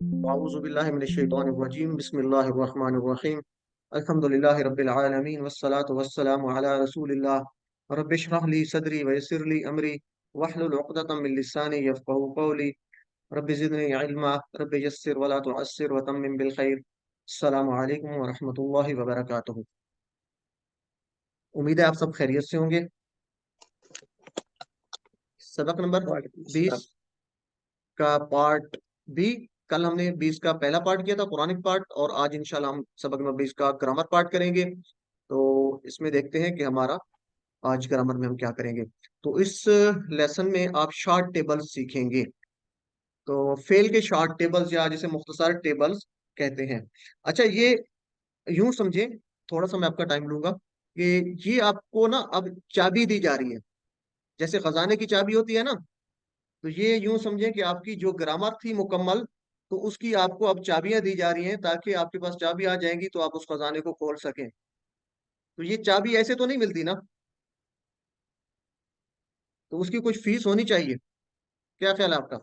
अऊज़ु बिल्लाहि मिनश शैतानिर रजीम बिस्मिल्लाहिर रहमानिर रहीम अल्हम्दुलिल्लाहि रब्बिल आलमीन वस्सलातु वस्सलामु अला रसूलिल्लाह रब्बिश इश्रह ली सदरी व यस्सिर ली अमरी वहलुल उक़दतम मिन लिसानी यफ़क़हू क़ौली रब्बि ज़िदनी इल्मा रब्बि यस्सिर वला तुअस्सिर व तम्मिम बिल खैर। अस्सलामु अलैकुम व रहमतुल्लाहि व बरकातुहू। उम्मीद है आप सब खैरियत से होंगे। सबक नंबर वालेकुम 20 सलाम। का पार्ट बी। कल हमने 20 का पहला पार्ट किया था, कुरानिक पार्ट, और आज इंशाल्लाह हम सबक नंबर 20 का ग्रामर पार्ट करेंगे। तो इसमें देखते हैं कि हमारा आज ग्रामर में हम क्या करेंगे। तो इस लेसन में आप शॉर्ट टेबल्स सीखेंगे। तो फेल के शॉर्ट टेबल्स या जिसे मुख्तसर टेबल्स कहते हैं। अच्छा, ये यूं समझे, थोड़ा सा मैं आपका टाइम लूंगा कि ये आपको ना अब चाबी दी जा रही है, जैसे खजाने की चाबी होती है ना। तो ये यूं समझें कि आपकी जो ग्रामर थी मुकम्मल, तो उसकी आपको अब चाबियां दी जा रही हैं, ताकि आपके पास चाबी आ जाएंगी तो आप उस खजाने को खोल सकें। तो ये चाबी ऐसे तो नहीं मिलती ना, तो उसकी कुछ फीस होनी चाहिए। क्या ख्याल है आपका?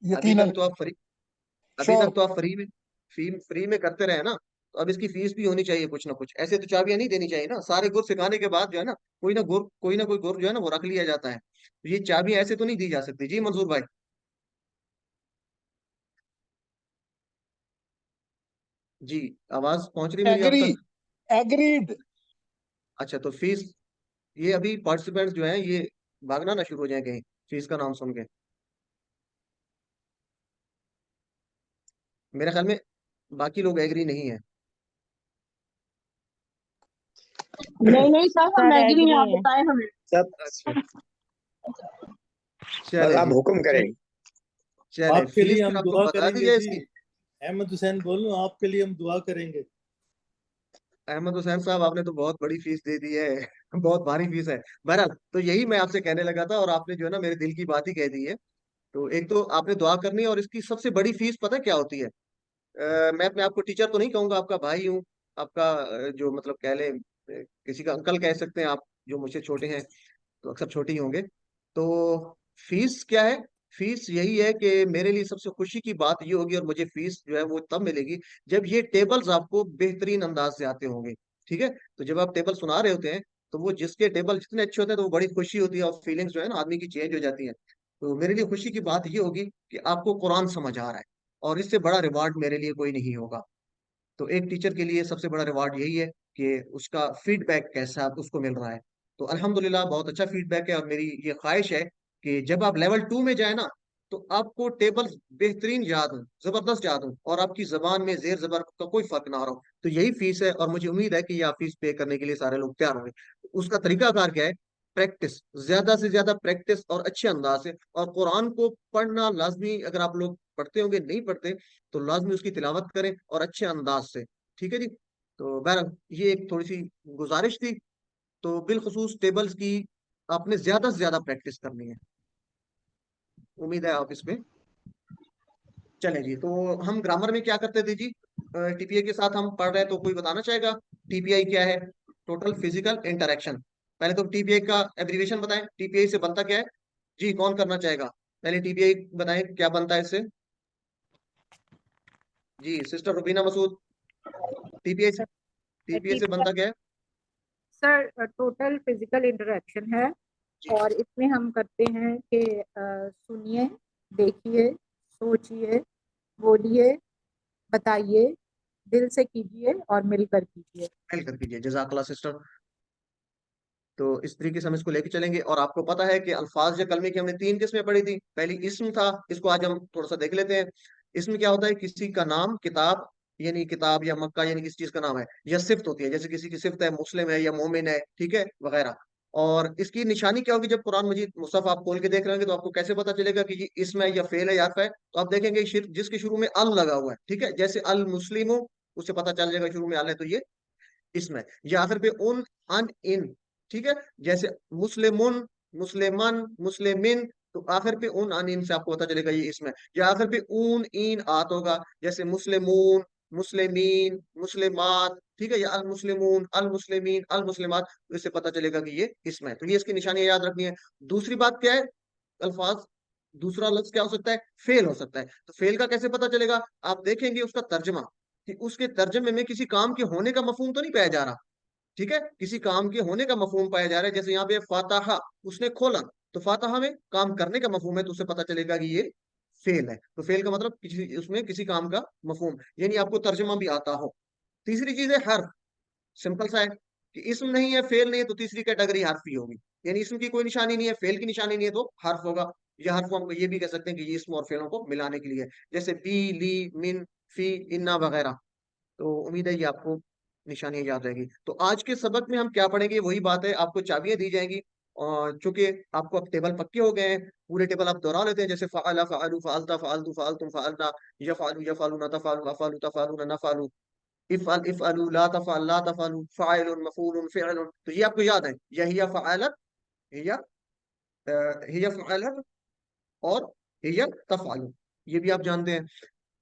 अभी तक यकीनन। तो आप फ्री अभी श्योर। तक तो आप फ्री में करते रहे ना, तो अब इसकी फीस भी होनी चाहिए कुछ ना कुछ। ऐसे तो चाबियां नहीं देनी चाहिए ना। सारे गुर सिखाने के बाद जो है ना, कोई ना कोई गुर जो है ना वो रख लिया जाता है। तो ये चाबी ऐसे तो नहीं दी जा सकती। जी मंजूर भाई? जी, आवाज पहुंच रही मेरी आप एग्री। तक? एग्रीड। अच्छा, तो फीस, ये अभी पार्टिसिपेंट्स जो हैं ये भागना ना शुरू हो जाए कहीं फीस का नाम सुन के। मेरे ख्याल में बाकी लोग एग्री नहीं है। नहीं नहीं सर, हम सर एग्री हैं, एग्री आप है। बताएं हमें। सब अच्छा, बस चले आप जी। हुक्म चल करें। चले, आपके फीस लिए फिर हम आपको दुआ बता दी करेंगे जाए जी। इसकी। अहमद हुसैन बोलूं, आपके लिए हम दुआ करेंगे। अहमद हुसैन साहब, आपने तो बहुत बड़ी फीस दे दी है। बहुत भारी फीस है। बहरहाल, तो यही मैं आपसे कहने लगा था, और आपने जो है ना मेरे दिल की बात ही कह दी है। तो एक तो आपने दुआ करनी है, और इसकी सबसे बड़ी फीस पता है क्या होती है? मैं अपने आप को टीचर तो नहीं कहूंगा, आपका भाई हूँ। आपका जो मतलब कह ले, किसी का अंकल कह सकते हैं आप, जो मुझसे छोटे हैं, तो अक्सर छोटे ही होंगे। तो फीस क्या है? फीस यही है कि मेरे लिए सबसे खुशी की बात ये होगी, और मुझे फीस जो है वो तब मिलेगी जब ये टेबल्स आपको बेहतरीन अंदाज से आते होंगे। ठीक है? तो जब आप टेबल सुना रहे होते हैं, तो वो जिसके टेबल जितने अच्छे होते हैं, तो वो बड़ी खुशी होती है, और फीलिंग्स जो है ना आदमी की चेंज हो जाती है। तो मेरे लिए खुशी की बात ये होगी कि आपको कुरान समझ आ रहा है, और इससे बड़ा रिवार्ड मेरे लिए कोई नहीं होगा। तो एक टीचर के लिए सबसे बड़ा रिवार्ड यही है कि उसका फीडबैक कैसा उसको मिल रहा है। तो अल्हम्दुलिल्लाह बहुत अच्छा फीडबैक है, और मेरी ये ख्वाहिश है कि जब आप लेवल 2 में जाए ना, तो आपको टेबल बेहतरीन याद हो, जबरदस्त याद हो, और आपकी जबान में जेर जबर का कोई फर्क ना हो। तो यही फीस है, और मुझे उम्मीद है कि ये आप फीस पे करने के लिए सारे लोग तैयार होंगे। उसका तरीकाकार क्या है? प्रैक्टिस, ज्यादा से ज्यादा प्रैक्टिस, और अच्छे अंदाज से। और कुरान को पढ़ना लाजमी, अगर आप लोग पढ़ते होंगे, नहीं पढ़ते तो लाजमी उसकी तिलावत करें, और अच्छे अंदाज से। ठीक है जी? तो बहरहाल, ये एक थोड़ी सी गुजारिश थी। तो बिलखसूस टेबल्स की आपने ज्यादा से ज्यादा प्रैक्टिस करनी है। उम्मीद है आप इसमें चलें जी। तो हम ग्रामर में क्या करते थे जी? टीपीआई के साथ हम पढ़ रहे हैं, तो कोई बताना चाहेगा टीपीआई क्या है? Total physical interaction. पहले तो टीपीआई का एब्रीविएशन बताएं, टीपीआई से बनता क्या है? जी, कौन करना चाहेगा? पहले टीपीआई बताएं क्या बनता है इससे। जी, सिस्टर रुबीना मसूद, टीपीआई से टीपीआई से बनता क्या है? सर टोटल फिजिकल इंटरेक्शन है, जी, और इसमें हम करते हैं कि सुनिए, देखिए, सोचिए, बोलिए, बताइए, दिल से कीजिए और मिलकर कीजिए। मिलकर कीजिए। जज़ाकल्लाह सिस्टर। तो इस तरीके से हम इसको लेके चलेंगे। और आपको पता है कि अल्फाज या कलमे की हमने 3 किस्में पढ़ी थी। पहली इस्म था, इसको आज हम थोड़ा सा देख लेते हैं। इसमें क्या होता है? किसी का नाम, किताब, यानी किताब या मक्का यानी किसी चीज का नाम है, या सिफ्त होती है, जैसे किसी की सिफ्त है मुस्लिम है या मोमिन है, ठीक है, वगैरह। और इसकी निशानी क्या होगी? जब कुरान मजीद मुसहफ आप खोल के देख रहे होंगे, तो आपको कैसे पता चलेगा कि ये इसम है या फेल है या हर्फ है? तो आप देखेंगे जिसके शुरू में अल लगा हुआ है, ठीक है, जैसे अल मुस्लिम, उससे पता चल जाएगा शुरू में अल है, तो ये इसमें। या आखिर पे उन, अन, इन, ठीक है, जैसे मुस्लिमुन, मुस्लिमन, मुस्लिमिन, तो आखिर पे उन, अन, इन से आपको पता चलेगा ये इसमें। या आखिर पे ऊन, इन, आत होगा, जैसे मुस्लिमून, मुस्लिमीन, मुस्लिमात, ठीक है, या अल मुस्लिमून, अल मुस्लिमीन, अल मुस्लिमात, तो इससे पता चलेगा कि ये इसमें है। तो ये इसकी निशानी याद रखनी है। दूसरी बात क्या है? अल्फाज दूसरा लफ्ज क्या हो सकता है, फेल हो सकता है। तो फेल का कैसे पता चलेगा, आप देखेंगे उसका तर्जमा, कि उसके तर्जमे में किसी काम के होने का मफहूम तो नहीं पाया जा रहा। ठीक है, किसी काम के होने का मफहूम पाया जा रहा है। जैसे यहाँ पे फातहा, उसने खोला, तो फातहा में काम करने का मफहूम है, तो उससे पता चलेगा कि ये फेल है। तो फेल का मतलब किसी उसमें किसी काम का मफहूम, यानी आपको तर्जमा भी आता हो। तीसरी चीज है हर्फ। सिंपल सा है कि इसम नहीं है, फेल नहीं है, तो तीसरी कैटेगरी हर्फ ही होगी। यानी इसम की कोई निशानी नहीं है, फेल की निशानी नहीं है, तो हर्फ होगा। या हर्फ हम ये भी कह सकते हैं कि ये इसम और फेलों को मिलाने के लिए है, जैसे बी, ली, मिन, फी, इन्ना वगैरह। तो उम्मीद है ये आपको निशानियां याद रहेगी। तो आज के सबक में हम क्या पढ़ेंगे, वही बात है, आपको चाबियां दी जाएंगी। और चूंकि आपको अब टेबल पक्के हो गए हैं, पूरे टेबल आप दोहरा लेते हैं, जैसे फ़अला, फ़अलू, फ़अलता, फ़अलतु, फ़अलतुम, फ़अलना, यफ़अलु, यफ़अलूना, तफ़अलु, अफ़अलु, तफ़अलूना, नफ़अलु, इफ़अल, इफ़अलू, ला तफ़अल, ला तफ़अलू, फ़ाइलुन, मफ़ऊलुन, फ़िअलुन। तो ये आपको याद है, या हिया फ़अलत, हिया हिया फ़अलत, और हिया तफ़अलु, ये भी आप जानते हैं।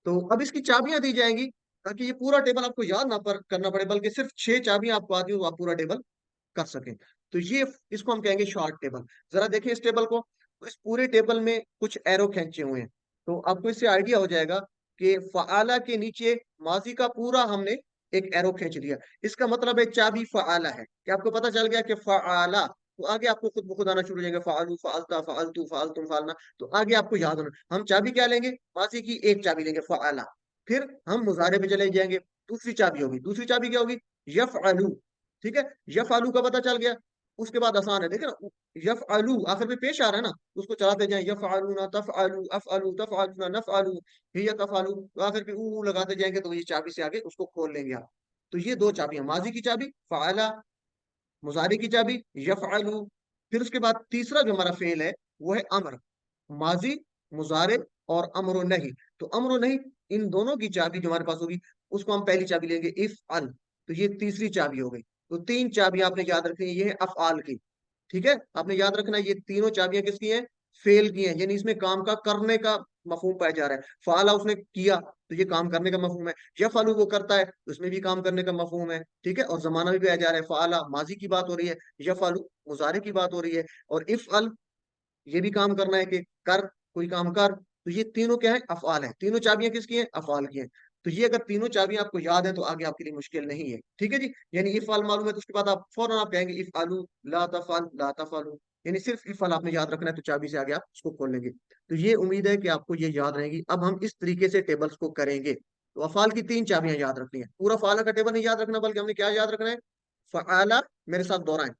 तो अब इसकी चाबियां दी जाएंगी, ताकि ये पूरा टेबल आपको याद ना करना पड़े, बल्कि सिर्फ 6 चाबियां आपको आती हो, तो आप पूरा टेबल कर सकें। तो ये, इसको हम कहेंगे शॉर्ट टेबल। जरा देखिए इस टेबल को, तो इस पूरे टेबल में कुछ एरो खींचे हुए हैं। तो आपको इससे आइडिया हो जाएगा कि फ़आला के नीचे माजी का पूरा हमने एक एरो खींच दिया। इसका मतलब है चाबी फ़आला है। क्या आपको पता चल गया कि फ़आला, तो आगे आपको खुद ब खुद आना शुरू हो जाएगा, फ़अलू, फ़अलता, फ़अलतु, फ़अलतुम, फ़अलना। तो आगे आपको याद होना, हम चाबी क्या लेंगे, माजी की एक चाबी लेंगे फ़आला। फिर हम मुजारे पे चले जाएंगे, दूसरी चाबी होगी, दूसरी चाबी क्या होगी, यफ़अलू। ठीक है, यफ़अलू का पता चल गया। उसके बाद आसान है, देखे ना, यफ़अलू आखिर में पेश आ रहा है ना, उसको चलाते जाएं, यफ़अलूना, तफ़अलू, अफ़अलू, तफ़अलूना, नफ़अलू, हिया तफ़अलू, तो आखिर पे ऊ लगाते जाएंगे, तो ये चाबी से आगे उसको खोल लेंगे आप। तो ये दो चाबियां, माजी की चाबी फ़अला, मुजारी की चाबी यफ़अलू। फिर उसके बाद तीसरा जो हमारा फेल है, वो है अमर। माजी, मुजारे और अमर नहीं। तो अमर नहीं, इन दोनों की चाबी जो हमारे पास होगी, उसको हम पहली चाबी लेंगे इफ अल। तो ये तीसरी चाबी हो गई। तो 3 चाबी आपने याद रखनी है, ये है अफ़आल की। ठीक है, आपने याद रखना है, ये तीनों चाबियां किसकी हैं, फेल की हैं, यानी इसमें काम का करने का मफहूम पाया जा रहा है। फाला उसने किया, तो ये काम करने का मफहूम है। यफ़अलू वो करता है, तो उसमें भी काम करने का मफहूम है। ठीक है, और जमाना भी पाया जा रहा है, फाला माजी की बात हो रही है, यफ़अलू मुजारे की बात हो रही है, और इफ़अल ये भी काम करना है कि कर, कोई काम कर। तो ये तीनों क्या है, अफ़आल है। तीनों चाबियां किसकी हैं, अफ़आल की हैं। तो ये अगर तीनों चाबियां आपको याद है, तो आगे आपके लिए मुश्किल नहीं है। ठीक है जी, यानी इफ़अल मालूम है, तो उसके बाद आप फौरन आप कहेंगे इफ़अलू, ला तफ़अल, ला तफ़अलू। यानी सिर्फ इफ़अल आपने याद रखना है, तो चाबी से आगे आप उसको खोल लेंगे। तो ये उम्मीद है कि आपको ये याद रहेगी। अब हम इस तरीके से टेबल्स को करेंगे। तो अफ़आल की 3 चाबियां याद रखनी है, पूरा फ़आला का टेबल नहीं याद रखना, बल्कि हमने क्या याद रखना है, फ़आला, मेरे साथ दोहराएं,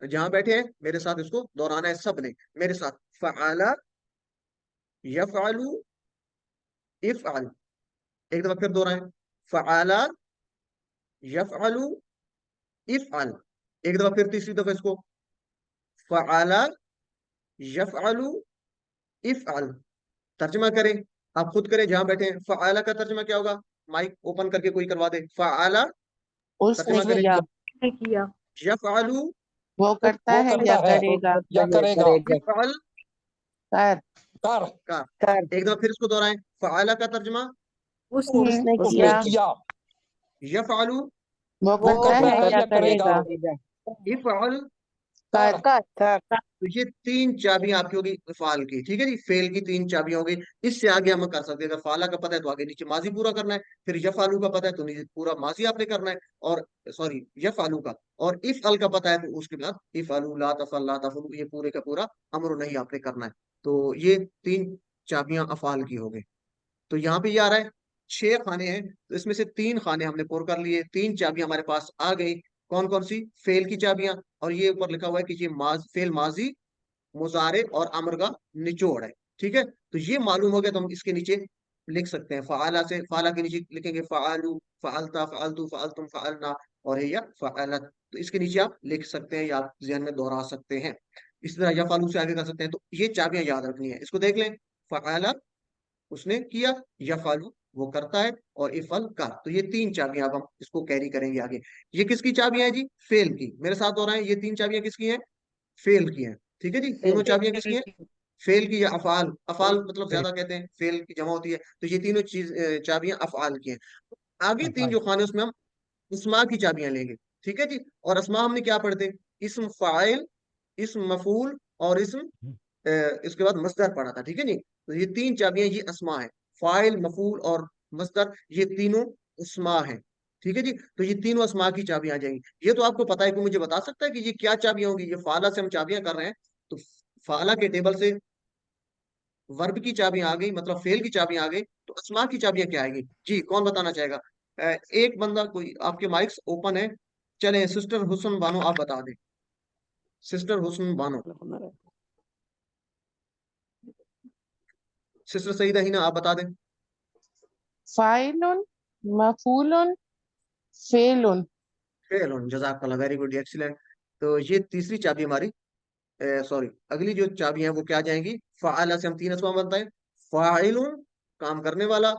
जहां बैठे हैं मेरे साथ इसको दोहराना है सबने, मेरे साथ, फ़अला, यफ़अलू, इफ़अल। एक दफा फिर दोहराएं, फ़अला, यफ़अलू, इफ़अल। एक दफा फिर तीसरी दफा इसको, फ़अला, यफ़अलू, इफ़अल। तर्जमा करें, आप खुद करें जहां बैठे हैं। फ़अला का तर्जमा क्या होगा, माइक ओपन करके कोई करवा दे, फ़अला, उसने तर्जमा करें। किया, ने किया, यफ़अलू, वो करता वो है करता या है करेगा, या करेगा। इफ़अल कर कर, का। कर एक दफा फिर इसको दोहराएं, फ़अला का तर्जमा, उसने उसने उसने किया, किया, यफ़अलू, वो वो करता करता है है या या करेगा। करेगा, इफ़अल। कर कर तो ये 3 चाबियां आपकी होगी फाल की। ठीक है जी, फेल की 3 चाबियां हो गई। इससे आगे हम कर सकते हैं, अगर फाला का पता है तो आगे नीचे माजी पूरा करना है, फिर यफालू का पता है तो नीचे पूरा माजी आपने करना है, और सॉरी यफालू का, और इफ अल का पता है तो उसके बाद इफ अलू, ला तफल, ला तफलू, ये पूरे का पूरा अमर नहीं आपने करना है। तो ये 3 चाबियां अफाल की हो गई। तो यहाँ पे ये आ रहा है 6 खाने हैं, तो इसमें से 3 खाने हमने पुर कर लिए, 3 चाबियां हमारे पास आ गई। कौन कौन सी, फेल की चाबियां। और ये ऊपर लिखा हुआ है कि ये फेल माजी, मुजारे और अमर का निचोड़ है। ठीक है, तो ये मालूम हो गया, तो हम इसके नीचे लिख सकते हैं, फ़आला से, फ़ाला के नीचे लिखेंगे फ़आलू, फ़अलता, फ़अलतु, फ़अलतुम, फ़अलना, और हिया फ़अलत। तो इसके नीचे आप लिख सकते हैं, या आप ज़हन में दोहरा सकते हैं। इस तरह यफ़अलू से आगे कर सकते हैं। तो ये चाबियां याद रखनी है, इसको देख लें, फ़अला उसने किया, यफ़अलू वो करता है, और इफ़अल का। तो ये 3 चाबियां अब हम इसको कैरी करेंगे आगे। ये किसकी चाबियां हैं जी, फेल की। मेरे साथ हो रहा है, ये 3 चाबियां किसकी हैं, फेल की हैं। ठीक है जी, तीनों चाबियां किसकी हैं, फेल की, या अफआल, अफआल मतलब ज्यादा कहते हैं, फेल की जमा होती है। तो ये तीनों चाबियां अफआल की हैं। आगे 3 जो खाने, उसमें हम इस्मा की चाबियां लेंगे। ठीक है जी, और अस्मा हमने क्या पढ़ते, इस्म फाइल, इस्म मफूल, और इस्म इसके बाद मस्दर पढ़ा था, ठीक है जी। तो ये तीन चाबियां, ये अस्मा है, फाइल, मफूल और मस्दर, ये तीनों अस्मा है, ठीक है जी। तो ये तीनों अस्मा की चाबियां आ जाएंगी। ये तो आपको पता है, कोई मुझे बता सकता है कि ये क्या चाबियां होंगी? ये फाला से हम चाबियां कर रहे हैं, तो फाला के टेबल से वर्ब की चाबियां आ गई, मतलब फेल की चाबियां आ गई, तो अस्मा की चाबियां क्या आएगी जी? कौन बताना चाहेगा? एक बंदा, कोई, आपके माइक्स ओपन है। चले सिस्टर हुस्न बानो, आप बता दें। सिस्टर हुस्न बानो, सिस्टर सईदा हिना, आप बता दें। फाइलुन, मफूलुन, फेलुन। फेल, जज़ाकल्लाह, वेरी गुड, एक्सीलेंट। तो ये तीसरी चाबी हमारी, सॉरी, अगली जो चाबी है वो क्या जाएंगी? फ़ाअला से हम तीन अस्मा बनता है। फ़ाइलुन, काम करने वाला,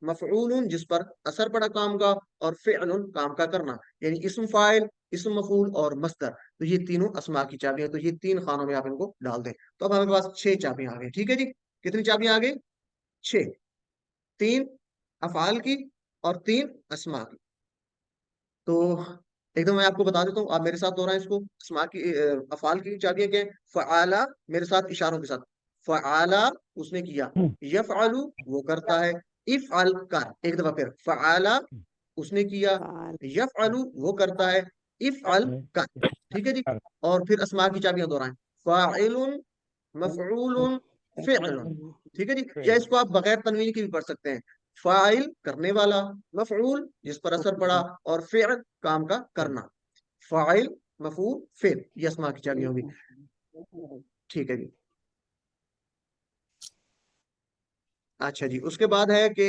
मफ़ऊलुन, जिस पर असर पड़ा काम का, और फ़िअलुन, काम का करना, यानी इस्म फाइल, इस्म मफ़ऊल और मस्दर। तो ये तीनों अस्मा की चाबियां, तो ये तीन खानों में आप इनको डाल दें। तो अब हमारे पास छह चाबियां आ गई, ठीक है जी। कितनी चाबियां आ गई? छह। तीन अफ़ाल की और तीन अस्मा की। तो एकदम मैं आपको बता देता हूँ, आप मेरे साथ दोहराएं इसको। अस्मा की, अफ़ाल की चाबियां क्या है? फ़आला, मेरे साथ इशारों के साथ। फ़आला, उसने किया। यफ़अलु, वो करता है। इफ़अल, कर, एक दफा फिर। फ़आला, उसने किया। यफ़अलु, वो करता है। इफ़अल, कर, ठीक है जी। और फिर अस्मा की चाबियां दोहराएं। फ़ाइलुन, मफ़ऊलुन, फ़िअलुन, ठीक है जी। या इसको आप बगैर तनवीन की भी पढ़ सकते हैं। फाइल, करने वाला, मफऊल, जिस पर असर पड़ा, और फिर, काम का करना। फाइल, मफूल, फिर, ये अस्मा की चाबियां होंगी, ठीक है जी। अच्छा जी, उसके बाद है कि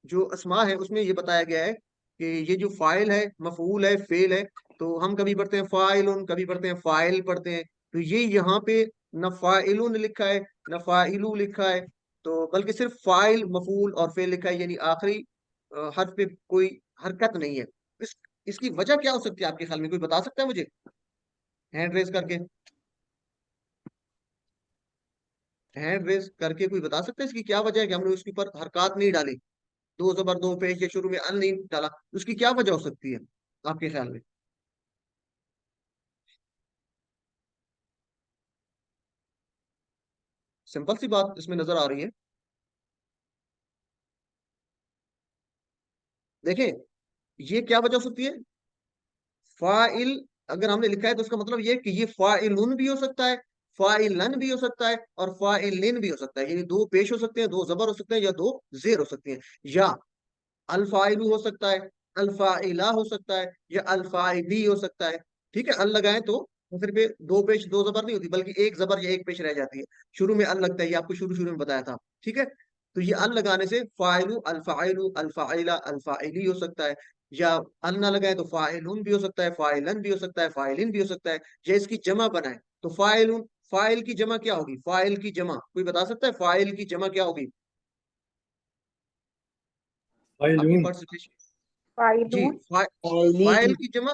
जो अस्मा है उसमें ये बताया गया है कि ये जो फाइल है, मफूल है, फेल है, तो हम कभी पढ़ते हैं फाइलुन, कभी पढ़ते हैं फाइल पढ़ते हैं। तो ये यहाँ पे न फाइलुन लिखा है, न फाइलू लिखा है, तो बल्कि सिर्फ फाइल, मफूल और फेल लिखा है, यानी आखिरी हर्फ पे कोई हरकत नहीं है। इस इसकी वजह क्या हो सकती है आपके ख्याल में? कोई बता सकता है मुझे, हैंड रेज करके? हैंड रेज करके कोई बता सकता है इसकी क्या वजह है कि हमने उसके ऊपर हरकत नहीं डाली, दो जबर दो पेश, या शुरू में अल नहीं डाला? उसकी क्या वजह हो सकती है आपके ख्याल में? सिंपल सी बात इसमें नजर आ रही है। देखें, ये क्या वजह हो सकती है? फाइल, अगर हमने लिखा है तो उसका मतलब ये है कि ये फाइलुन भी हो सकता है, फाइलन भी हो सकता है, और फाइलिन भी हो सकता है, यानी दो पेश हो सकते हैं, दो जबर हो सकते हैं, या दो जेर हो सकती हैं। या अल्फाइलू हो सकता है, अल्फाइला हो सकता है, या अल्फाइली हो सकता है, ठीक है। अल लगाएं तो फिर पे दो पेश दो जबर नहीं होती, बल्कि एक जबर या एक पेश रह जाती है। शुरू में अल लगता है, ये आपको शुरू शुरू में बताया था, ठीक है। तो ये अल लगाने से फाइलू, अल्फाइलू, अल्फाइला, अल्फाइली हो सकता है। या अल ना लगाए तो फाइलून भी हो सकता है, फाइलन भी हो सकता है, फाइलिन भी हो सकता है। या इसकी जमा बनाए तो फाइलून, फाइल की जमा क्या होगी? फाइल की जमा कोई बता सकता है? फाइल की जमा क्या होगी? आपकी फाइलून। पार्टिसिपेशन जी। फाइलून, फाइल फाइलिन, की जमा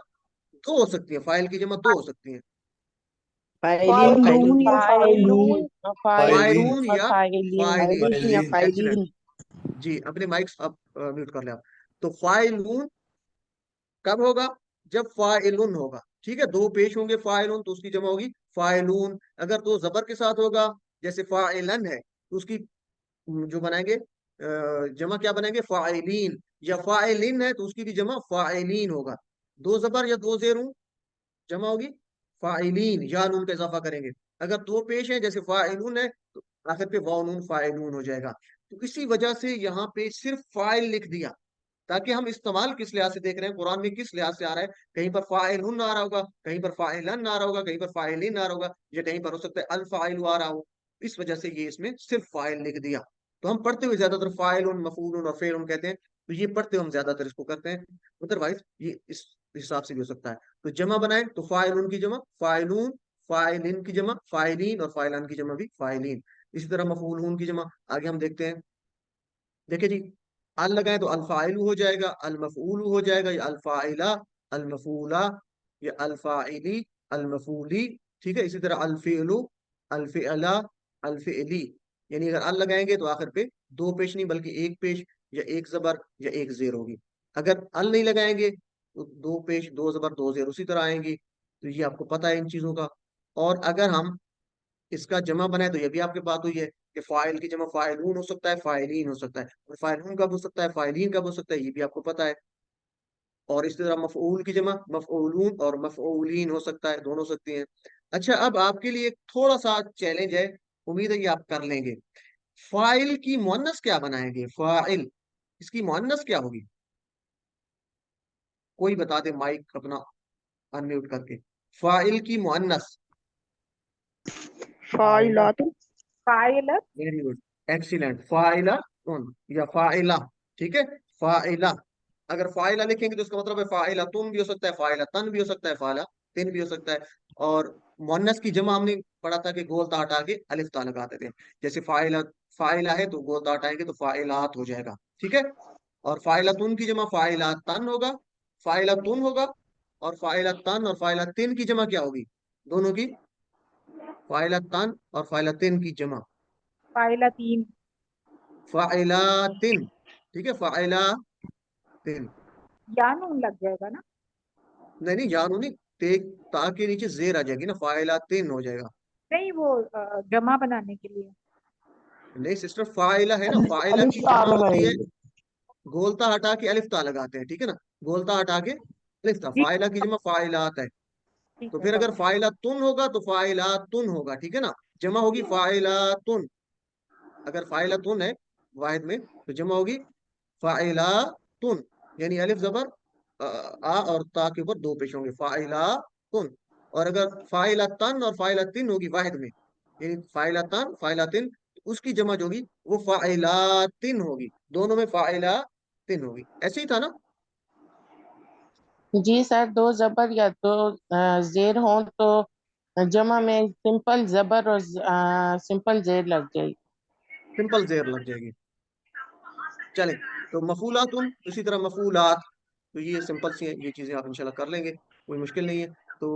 दो हो सकती है, फाइल की जमा दो हो सकती है। फाइलिन, फाइलून, फाइलून या फाइलून, फाइलून, फाइलून फाइलीन। फाइलून और या फाइलिन, फाइलिन, फाइलीन या एक्सीलेंट फाइलिन। जी। अपने माइक्स अब म्यूट कर ले आप। तो फाइलून कब होगा? जब फाइलुन होगा, ठीक है। दो पेश होंगे फाइलुन, तो उसकी जमा होगी फाइलून। अगर दो जबर के साथ होगा, जैसे फाइलन है, तो उसकी जो बनाएंगे जमा क्या बनाएंगे? फाइलीन। या फाइलिन है तो उसकी भी जमा फाइलीन होगा। दो जबर या दो जेर हों, जमा होगी फाइलीन, या नून का इजाफा करेंगे। अगर दो पेश है, जैसे फाइलून है, तो आखिर पे वाव नून फाइलून हो जाएगा। तो इसी वजह से यहाँ पे सिर्फ फाइल लिख दिया, ताकि हम इस्तेमाल किस लिहाज से देख रहे हैं, कुरान में किस लिहाज से आ रहा है। कहीं पर फाइलुन आ रहा होगा, कहीं पर फाइलन आ रहा होगा, कहीं पर फाइलिन आ रहा होगा, या कहीं पर हो सकता है अल फाइलु आ रहा हो। इस वजह से ये इसमें सिर्फ फाइल लिख दिया। तो हम पढ़ते हुए ज्यादातर फाइलुन, मफूलुन और फेलुन कहते हैं, तो ये पढ़ते हुए हम ज्यादातर इसको करते हैं। अदरवाइज ये इस हिसाब से भी हो सकता है। तो जमा बनाए तो फाइलुन की जमा फाइलून, फाइलिन की जमा फाइलिन, और फाइलान की जमा भी फाइलिन। इसी तरह मफूलून की जमा आगे हम देखते हैं। देखिए जी, अल लगाए तो अल्फाइलू हो जाएगा, अल मफूलू हो जाएगा, या अल्फाइला, अल मफूला, या अल्फाइली, अल मफूली, ठीक है। इसी तरह अल्फिलु, अल्फिला, अल्फिली, यानी अगर अल लगाएंगे तो आखिर पे दो पेश नहीं, बल्कि एक पेश, या एक जबर, या एक जेर होगी। अगर अल नहीं लगाएंगे तो दो पेश दो जबर दो जेर उसी तरह आएंगी। तो ये आपको पता है इन चीजों का। और अगर हम इसका जमा बनाए तो ये भी आपके बात हुई है कि फाइल की जमा फाइलून हो सकता है, फाइलीन हो सकता है। और फाइलून कब हो सकता है, फाइलीन कब हो सकता है, ये भी आपको पता है। और इसी तरह मफऊल की जमा मफऊलून और मफऊलीन हो सकता है, दोनों हो सकती हैं। अच्छा, अब आपके लिए एक थोड़ा सा चैलेंज है, उम्मीद है कि आप कर लेंगे। फाइल की मुअन्नस क्या बनाएंगे, फाइल इसकी मुअन्नस क्या होगी? कोई बता दे, माइक अपना अनम्यूट करके। फाइल की मुअन्नस। फाइलात। फाइलत। Very good, excellent. फाइला या फाइला, ठीक है, फाइला। अगर फाइला लिखेंगे तो इसका मतलब है फाइला तुम भी हो सकता है, फाइला तन भी हो सकता है, फाइला तिन भी हो सकता है। और मुअन्नस की जमा हमने पढ़ा था कि गोलता हटा के अलिफ ता लगाते थे। जैसे फाइला, फाइला है तो गोलता हटाएंगे तो फाइलात हो जाएगा, ठीक है। और फाइला तुन की जमा फाइला तन होगा, फाइला तुन होगा। और फाइला तन और फाइला तिन की जमा क्या होगी, दोनों की? फाइला तन और फाइला तिन की जमा फाइलतीन। फाइलातिन, ठीक है, फाइलातिन। या नून लग जाएगा ना? नहीं नहीं, जानू नहीं, ते ता के नीचे जेर आ जाएगी ना, फाइलातिन हो जाएगा। नहीं, वो जमा बनाने के लिए। नहीं सिस्टर, फाइला है ना, फाइला अलिफ की ता जमा होती है, बनाएंगे। गोलता हटा के अलिफ ता लगाते हैं, ठीक है ना। गोलता हटा के अलिफ ता, जी, फाइला की जमा फाइलात है। ठीक तो है, फिर अगर समझ। फाइलातुन होगा तो फाइलातुन होगा, ठीक है ना। जमा होगी फाइलातुन। अगर फाइलातुन है वाहिद में तो जमा होगी फाइलातुन। यानी अलिफ जबर आ और ता के ऊपर दो पेश होंगे, फाइलातुन। और अगर फाइलातन और फाइलातिन होगी वाहिद में, यानी फाइलातन फाइलातिन, तो उसकी जमा जो होगी वो फाइलातिन होगी, दोनों में फाइलातिन होगी। ऐसे ही था ना? जी सर, दो जबर या दो जेर हों तो जमा में सिंपल जबर और सिंपल जेर लग जाएगी। सिंपल जेर लग जाएगी। चले, तो मफूलातुन, इसी तरह मफूलात। तो ये सिंपल सी हैं, ये चीजें आप इंशाल्लाह कर लेंगे, कोई मुश्किल नहीं है। तो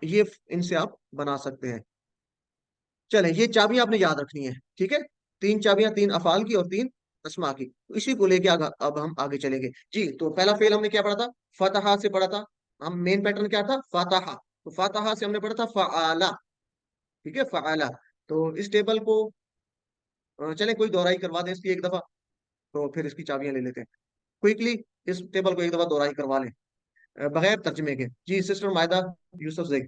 ये इनसे आप बना सकते हैं। चलें, ये चाबियां आपने याद रखनी है, ठीक है। तीन चाबियां, तीन अफाल की और तीन अस्मा की। तो इसी को लेके अब हम आगे चलेंगे जी। तो पहला फेल हमने क्या पढ़ा था, फतहा से पढ़ा था। हम मेन पैटर्न क्या था, फतहा। तो फतहा से हमने पढ़ा था फआला, ठीक है, फआला। तो इस टेबल को चलें कोई दोहराई करवा दें इसकी एक दफा, तो फिर इसकी चाबियां ले लेते हैं क्विकली। इस टेबल को एक दफा दोहराई करवा लें बगैर तर्जमे के। जी सिस्टर मायदा यूसुफ जैग,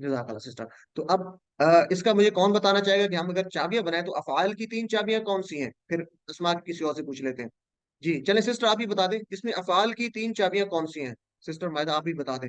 जज़ाकल्लाह सिस्टर। तो अब इसका मुझे कौन बताना चाहेगा कि हम अगर चाबियां बनाए तो अफआल की तीन चाबियां कौन सी हैं? फिर अस्मा की किसी और से पूछ लेते हैं। जी चलें सिस्टर, आप ही बता दें इसमें अफआल की तीन चाबियां कौन सी हैं। सिस्टर मायदा आप ही बता दें,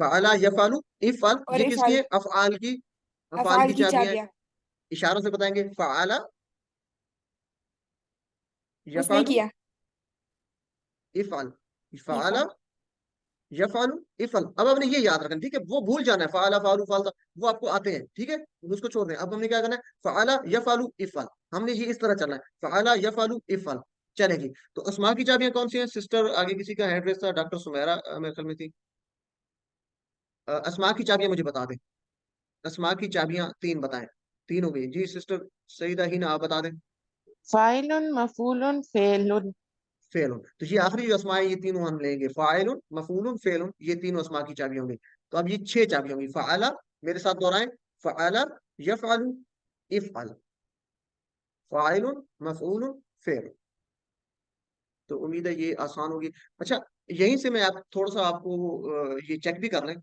फ़अला यफ़अलु इफ़अल, और ये किसकी इफल है, अफआल की। अफआल अफाल की की चाबियां हैं, चाबियां। इशारों से बताएंगे। फ़अला उसने यफ़अलु किया इफ़अल, फ़अला इफल. यफ़अलु इफ़अल। अब आपने ये याद रखना, ठीक है, वो भूल जाना है, फ़अला फ़अलु फ़अलता वो आपको आते हैं, ठीक है, उसको छोड़ दें। अब हमने क्या करना है, फ़अला यफ़अलु इफ़अल, हमने ये इस तरह चलना है, फ़अला यफ़अलु इफ़अल। चलेगी। तो अस्मा की चाबियां कौन सी हैं सिस्टर? आगे किसी का हैंड रेस था, डॉक्टर सुमेरा मेरे ख्याल में थी। अस्मा की चाबियां मुझे बता दें, अस्मा की चाबियां तीन बताएं। तीन हो गई जी सिस्टर सईदा ही ना, आप बता दें। फाइलुन मफूलुन फेलुन। फेलुन, तो ये आखिरी जो अस्मा है ये तीनों हम लेंगे, फाइलुन मफूलुन फेलुन, ये तीनों अस्मा की चाबियां होंगी। तो अब ये छह चाबियां होंगी, फ़अला, मेरे साथ दोहराएं, फ़अला यफ़अलु इफ़अल, फाइलुन मफऊलुन फेलुन। तो उम्मीद है ये आसान होगी। अच्छा, यहीं से मैं आप थोड़ा सा आपको ये चेक भी कर लें।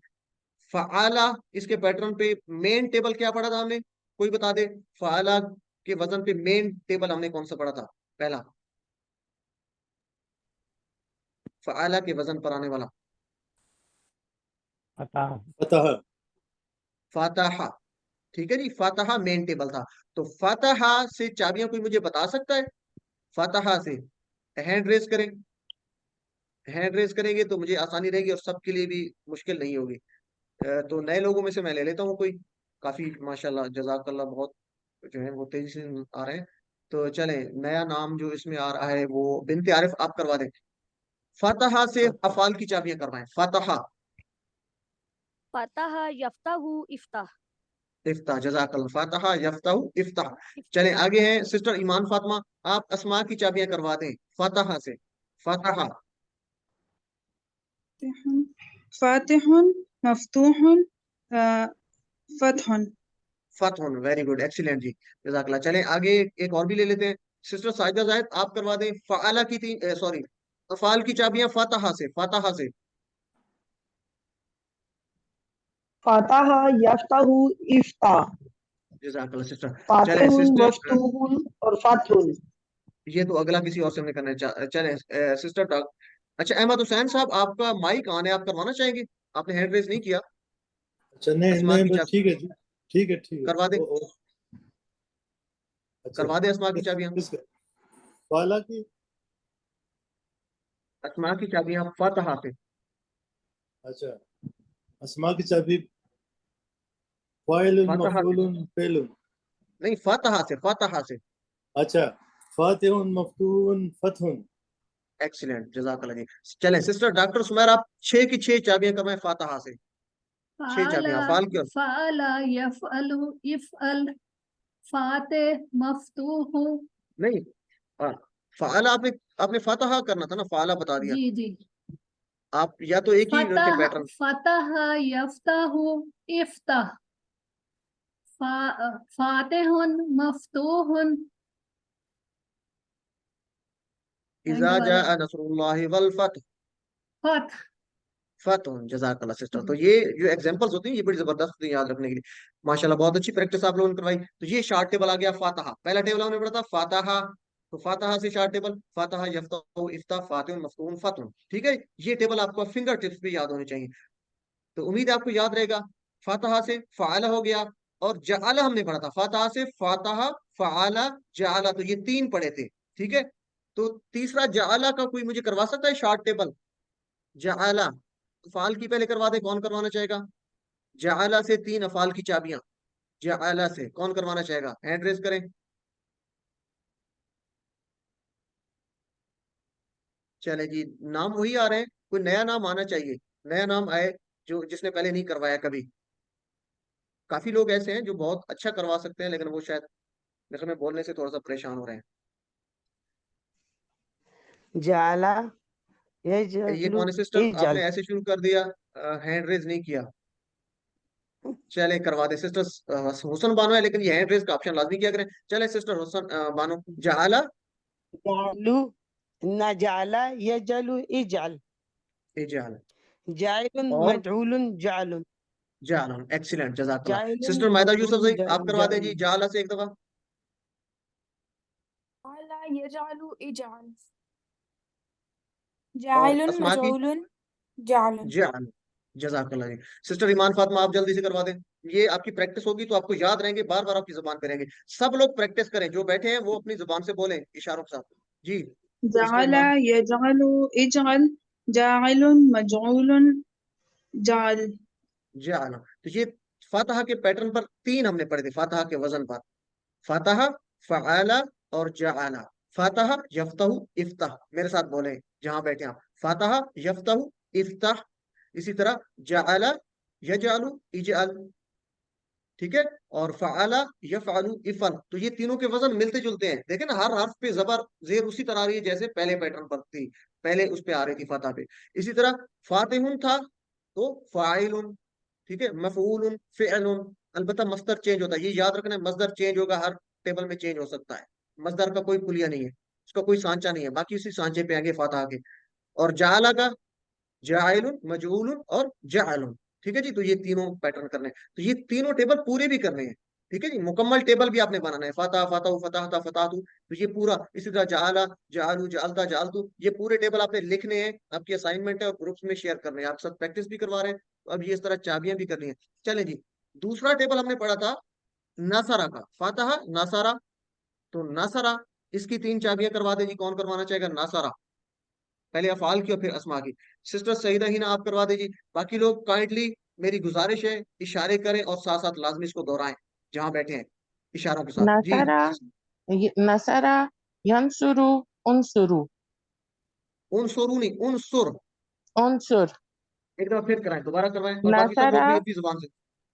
फ़आला, इसके पैटर्न पे मेन टेबल क्या पढ़ा था हमने, कोई बता दे। फ़आला के वजन पे मेन टेबल हमने कौन सा पढ़ा था पहला, फ़आला के वजन पर आने वाला? फतह। फातहा, ठीक है जी, फातहा मेन टेबल था। तो फातहा से चाबियां कोई मुझे बता सकता है? फातहा से हैंड रेस करें, हैंड रेस करेंगे तो मुझे आसानी रहेगी और सबके लिए भी मुश्किल नहीं होगी। तो नए लोगों में से मैं ले लेता हूँ कोई, काफी माशाल्लाह जज़ाकल्लाह बहुत जो है वो तेजी से आ रहे हैं। तो चले, नया नाम जो इसमें आ रहा है वो बिनते आरिफ आप करवा दें। फतहा से अफाल की चाबियां करवाएं। फतहा, फतह यफ्तहु इफ्ताह। इफ्ताह, जज़ाकल्लाह। फतहा यफ्ताहु इफ्ताह। चलें आगे हैं सिस्टर ईमान फातिमा, आप अस्मा की चाबियां करवा दें फतहा से। फतहा, फातिहुन मफ्तूहुन फतहुन। फतहुन, वेरी गुड, एक्सीलेंट जी, जज़ाकल्लाह। चलें आगे एक और भी ले लेते हैं। सिस्टर साजिदा जाहिद आप करवा दें फ़अला की तीन, सॉरी, अफ़ाल की चाबियां फतहा से। फतहा से, फतह यफ्तहु इफ्ताह। जज़ाकल्लाह सिस्टर। चलें फातिहुन सिस्टर, मफ्तूहुन और फतहुन। ये तो अगला किसी और से हमने करना है। चलें सिस्टर अच्छा, अहमद हुसैन साहब आपका माइक ऑन है, आप करवाना चाहेंगे? आपने हैंड रेज नहीं किया। अच्छा, नहीं अस्मा नहीं, की बस चाबी ठीक है जी, ठीक है ठीक है। करवा दे, ओ, ओ, अच्छा, करवा दे अस्मा की चाबियां। किसका? वाला की? अस्मा की चाबियां फतहा से। अच्छा, अस्मा की चाबी फाइलुन फतहा से, मफूलुन फेलुन। नहीं फतहा से, फतहा से। अच्छा, फातिहुन मफ्तूहुन फतहुन। एक्सीलेंट, जज़ाकल्लाह जी। चलें सिस्टर डॉक्टर सुमैर आप 6 की 6 चाबियां करवाएं फतहा से। 6 फाला चाबियां अफाल की। और फाला यफअलु इफअल फाते मफ्तूहु। नहीं, हाँ, फाला आपने आपने फतहा करना था ना, फाला बता दिया। जी जी। आप या तो एक ही रखे फतह पैटर्न। फतह यफ्तहु इफ्ताह फातिहुन मफ्तूहुन एंड इज़ा वाला जाअ नस्रुल्लाहि वल फतह, फतह। फतह, जज़ाकल्लाह सिस्टर। तो ये जो एग्जांपल्स होती हैं ये बड़ी जबरदस्त होती हैं याद रखने के लिए। माशाल्लाह, बहुत अच्छी प्रैक्टिस आप लोगों ने करवाई। तो ये शार्ट टेबल आ गया फातहा। पहला टेबल हमने पढ़ा था फातहा, तो फातहा से शार्ट टेबल फातहा यफ्तहु इफ्ताह फातिहुन मफ्तूहुन फतहुन। ठीक है, ये टेबल आपको फिंगर टिप्स पे याद होने चाहिए। तो उम्मीद है आपको याद रहेगा। फातहा से फ़अला हो गया, और जअला हमने पढ़ा था। फातहा से फातहा, फ़अला, जअला, तो ये 3 पढ़े थे। ठीक है, तो तीसरा जअला का कोई मुझे करवा सकता है शार्ट टेबल? जअला अफ़ाल की पहले करवा दे, कौन करवाना चाहेगा? जअला से 3 अफ़ाल की चाबियां, जअला से कौन करवाना चाहेगा? हैंड रेज करें। चले जी, नाम वही आ रहे हैं, कोई नया नाम आना चाहिए। नया नाम आए जो जिसने पहले नहीं करवाया कभी। काफी लोग ऐसे हैं जो बहुत अच्छा करवा सकते हैं, लेकिन वो शायद मेरे में बोलने से थोड़ा सा परेशान हो रहे हैं। जाला ये यजलु कौन है सिस्टर, आपने इजल। ऐसे शुरू कर दिया, हैंड रेज नहीं किया। चले करवा दे सिस्टर हुसन बानो है, लेकिन ये हैंड रेज का ऑप्शन लाजमी किया करें। चले सिस्टर हुसन बानो, जाला जालु न जाला यजलु इजल। इजाल, जाइलुन और मजऊलुन जालुन। जालन, एक्सीलेंट, जज़ाकल्लाह। जाइलुन सिस्टर मायदा यूसुफ मजऊलुन जी आप करवा दें जी जालुन। जाला से एक दफा। फ़अला यजअलु इजअल। और जाइलुन अस्मा की मजऊलुन जालुन। जाल, जज़ाकल्लाह जी। सिस्टर ईमान फातिमा आप जल्दी से करवा दें। ये आपकी प्रैक्टिस होगी तो आपको याद रहेंगे, बार बार आपकी जुबान पे रहेंगे। सब लोग प्रैक्टिस करें, जो बैठे हैं वो अपनी जुबान से बोलें इशारों के साथ। जी सिस्टर जअल ईमान, यजअलु इजअल जाइलुन मजऊलुन जाल। जाल, तो ये फातहा के पैटर्न पर 3 हमने पढ़े थे, फातहा के वजन पर। फातहा, फ़अला और जअला। फातहा यफ्तहु इफ्ताह, मेरे साथ बोले जहां बैठे आप। फातहा यफ्तहु इफ्ताह, इसी तरह जअला यजअलु इजअल। ठीक है, और फ़अला यफ़अलु इफ़अल, तो ये तीनों के वजन मिलते जुलते हैं। देखें ना, हर हर्फ पे जबर जेर उसी तरह आ रही है जैसे पहले पैटर्न पर थी, पहले उस पे आ रही थी फतह पे। इसी तरह फातिहुन था तो फाइलुन, ठीक है, मफऊलुन, फिअलुन। अलबत्ता मस्दर चेंज होता है, ये याद रखना है, मस्दर चेंज होगा, हर टेबल में चेंज हो सकता है। मस्दर का कोई पुलिया नहीं है, उसका कोई सांचा नहीं है, बाकी उसी सांचे पे आगे फातहा के। और जाला का जाइलुन, मजऊलुन और जाअलुन। ठीक है जी, तो ये तीनों पैटर्न करने हैं। तो ये तीनों टेबल पूरे भी करने हैं। ठीक है जी, मुकम्मल टेबल भी आपने बनाना है। फतह, फतहु, फतहता, फतहतु, तो ये पूरा। इसी तरह जाला, जालू, जालता, जालतू, ये पूरे टेबल आपने लिखने हैं। आपकी असाइनमेंट है और ग्रुप्स में शेयर करने हैं। आप सब प्रैक्टिस भी करवा रहे हैं, तो अब ये इस तरह चाबियां भी करनी है। चलें जी, दूसरा टेबल हमने पढ़ा था नसरा का। फतह, नसरा, तो नसरा, इसकी 3 चाबियां करवा दे जी, कौन करवाना चाहेगा नसरा? पहले अफाल की और फिर अस्मा की। सिस्टर सईदा ही ना आप करवा दीजिए। बाकी लोग काइंडली, मेरी गुजारिश है, इशारे करें और साथ साथ लाजमी इसको दोहराएं जहां बैठे हैं। इशारा के साथ जी। नसरा यंसुरु उनसुरु उनसुरु नहीं, उनसुर। उनसुर। एक दफा फिर कराएं, दोबारा करवाएं, और बाकी सब लोग नसरा भी अपनी जुबान से।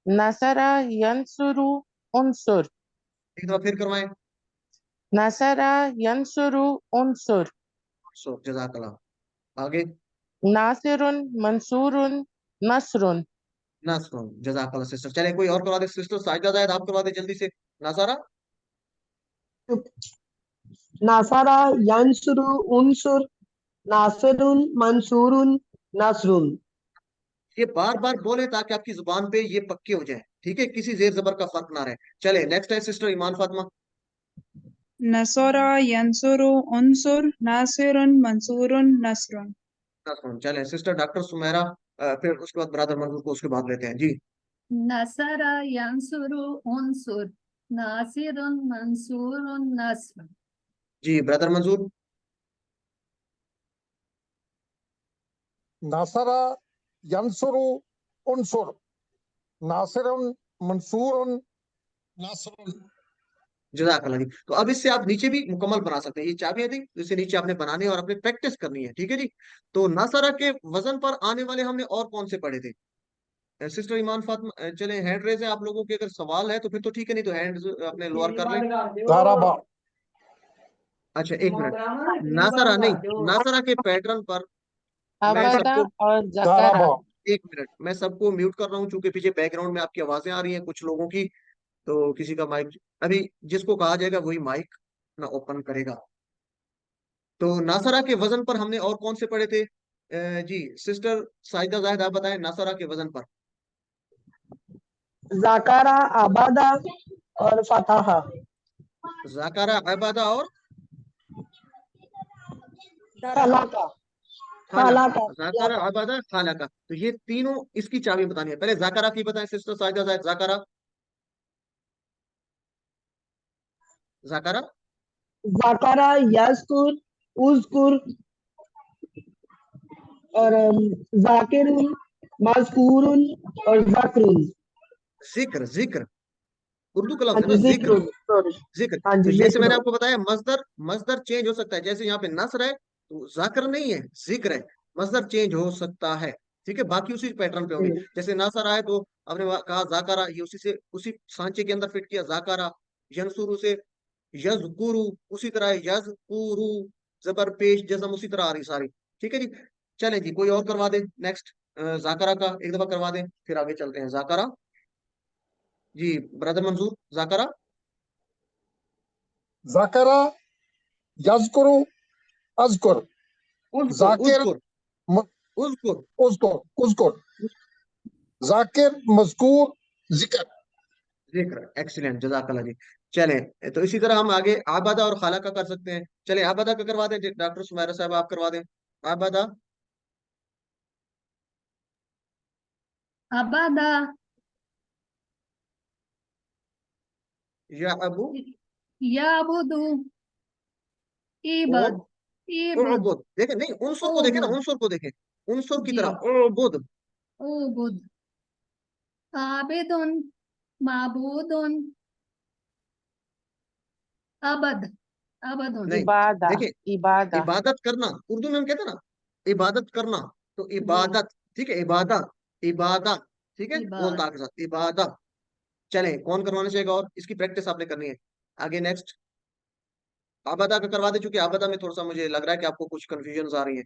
नसरा यंसुरु उनसुर। एक दफा फिर करवाएं। नसरा यंसुरु उनसुर। सो जज़ाकल्लाह। आगे। नासिरुन मंसूरुन नसरुन। नसरुन, जज़ाकल्लाह सिस्टर। चले कोई और करवा दे सिस्टर, साजिदा जायद आप करवा दे जल्दी से। नासारा। नासारा यंसुरु उनसुर, नासिरुन मंसूरुन नसरुन। ये बार बार बोले ताकि आपकी जुबान पे ये पक्के हो जाए, ठीक है, किसी जेर जबर का फर्क ना रहे। चले नेक्स्ट है सिस्टर ईमान फातिमा। नसरा यंसुरु उनसुर, नासिरुन मंसूरुन नसरुन। नसरुन। चले सिस्टर डॉक्टर सुमेरा, फिर उसके बाद ब्रदर मंजूर को उसके बाद लेते हैं जी। नसरा यंसुरु उनसुर, नासिरुन मंसूरुन नस्र। जी ब्रदर मंजूर। नासरा यंसुरु उनसुर, नासिरुन मंसूरुन नसरुन। जज़ाकल्लाह जी। तो अब इससे आप नीचे भी मुकम्मल बना सकते हैं, ये चाबियां थी जिससे नीचे आपने बनानी है और अपने प्रैक्टिस करनी है, ठीक है जी। तो नासरा के वजन पर आने वाले हमने और कौन से पढ़े थे सिस्टर ईमान फातिमा? चले हैंड रेज है आप लोगों के, अगर सवाल है तो फिर तो ठीक है, नहीं तो हैंड अपने लोअर कर लें। दाराबा। अच्छा एक मिनट, नासरा नहीं, नासरा के पैटर्न पर मैं अबदा सबको, और जकरा। दाराबा। एक मिनट मैं सबको म्यूट कर रहा हूँ क्योंकि पीछे बैकग्राउंड में आपकी आवाजें आ रही हैं कुछ लोगों की। तो किसी का माइक, अभी जिसको कहा जाएगा वही माइक ना ओपन करेगा। तो नासरा के वजन पर हमने और कौन से पढ़े थे? जी सिस्टर साइदा जाहिद आप बताएं नासरा के वजन पर। जाकारा आबादा और फताहा। जाकारा, अबादा और खालाका। खालाका। खालाका। जाकारा, अबादा, खालाका, तो ये तीनों इसकी चाबी बतानी है। पहले जाकारा की बताएं सिस्टर साइदा जाहिद। जाकारा, जाकारा। जाकारा यस्कुर उज़कुर और जाकिरुन मज़कूरुन और ज़क्रुन। जिक्र, जिक्र उर्दू का हाँ लफ्ज है जी ना, जिक्र। जिक्रुन, सॉरी। जिक्र, हाँ तो जी जैसे मैंने जिक्रुन। आपको बताया मजदर, मजदर चेंज हो सकता है। जैसे यहाँ पे नसर है तो जाकर नहीं है, जिक्र है। मजदर चेंज हो सकता है, ठीक है, बाकी उसी पैटर्न पे होंगे। जैसे नासर आए तो आपने कहा जाकारा, ये उसी से उसी सांचे के अंदर फिट किया जाकारा। यंसुरु से यजकुरु, उसी तरह यजकुरु, जबर पेश जजम उसी तरह आ रही सारी, ठीक है जी। चलें जी कोई और करवा दे नेक्स्ट, जाकारा का एक दफा करवा दें फिर आगे चलते हैं। जाकारा जी, ब्रदर मंजूर जाकारा। जाकरा यज़कुरु अज़कुर, उज़कुर, जाकिर उज़कुर, म- उज़कुर, उज़कुर उज़कुर, जाकिर मज़कूर जिक्र। जिक्र। एक्सीलेंट, जज़ाकल्लाह जी। चलें, तो इसी तरह हम आगे आबादा और खाला का कर सकते हैं। चलें आबादा का करवा दें डॉक्टर सुमेरा साहब, आप करवा दें आबादा। अबदा या अबू याबुदु ओ इबद इबुद उबुद, देखें नहीं, उनसुर को देखें ना, उबुद। उनसुर को देखें, उनसुर की जी तरह उबुद। उबुद। आबिदुन माबूदुन अबद अबदुन। नहीं, इबादा। देखिए इबादा। इबादत करना, उर्दू में हम कहते हैं ना इबादत करना, तो जी इबादत, ठीक है, इबादा, इबादा, ठीक है, इबाद। बोलता के साथ इबादा। चलें कौन करवाना चाहेगा और इसकी प्रैक्टिस आपने करनी है। आगे नेक्स्ट आबादा का करवा दे, चूंकि आबादा में थोड़ा सा मुझे लग रहा है कि आपको कुछ कंफ्यूजन आ रही है।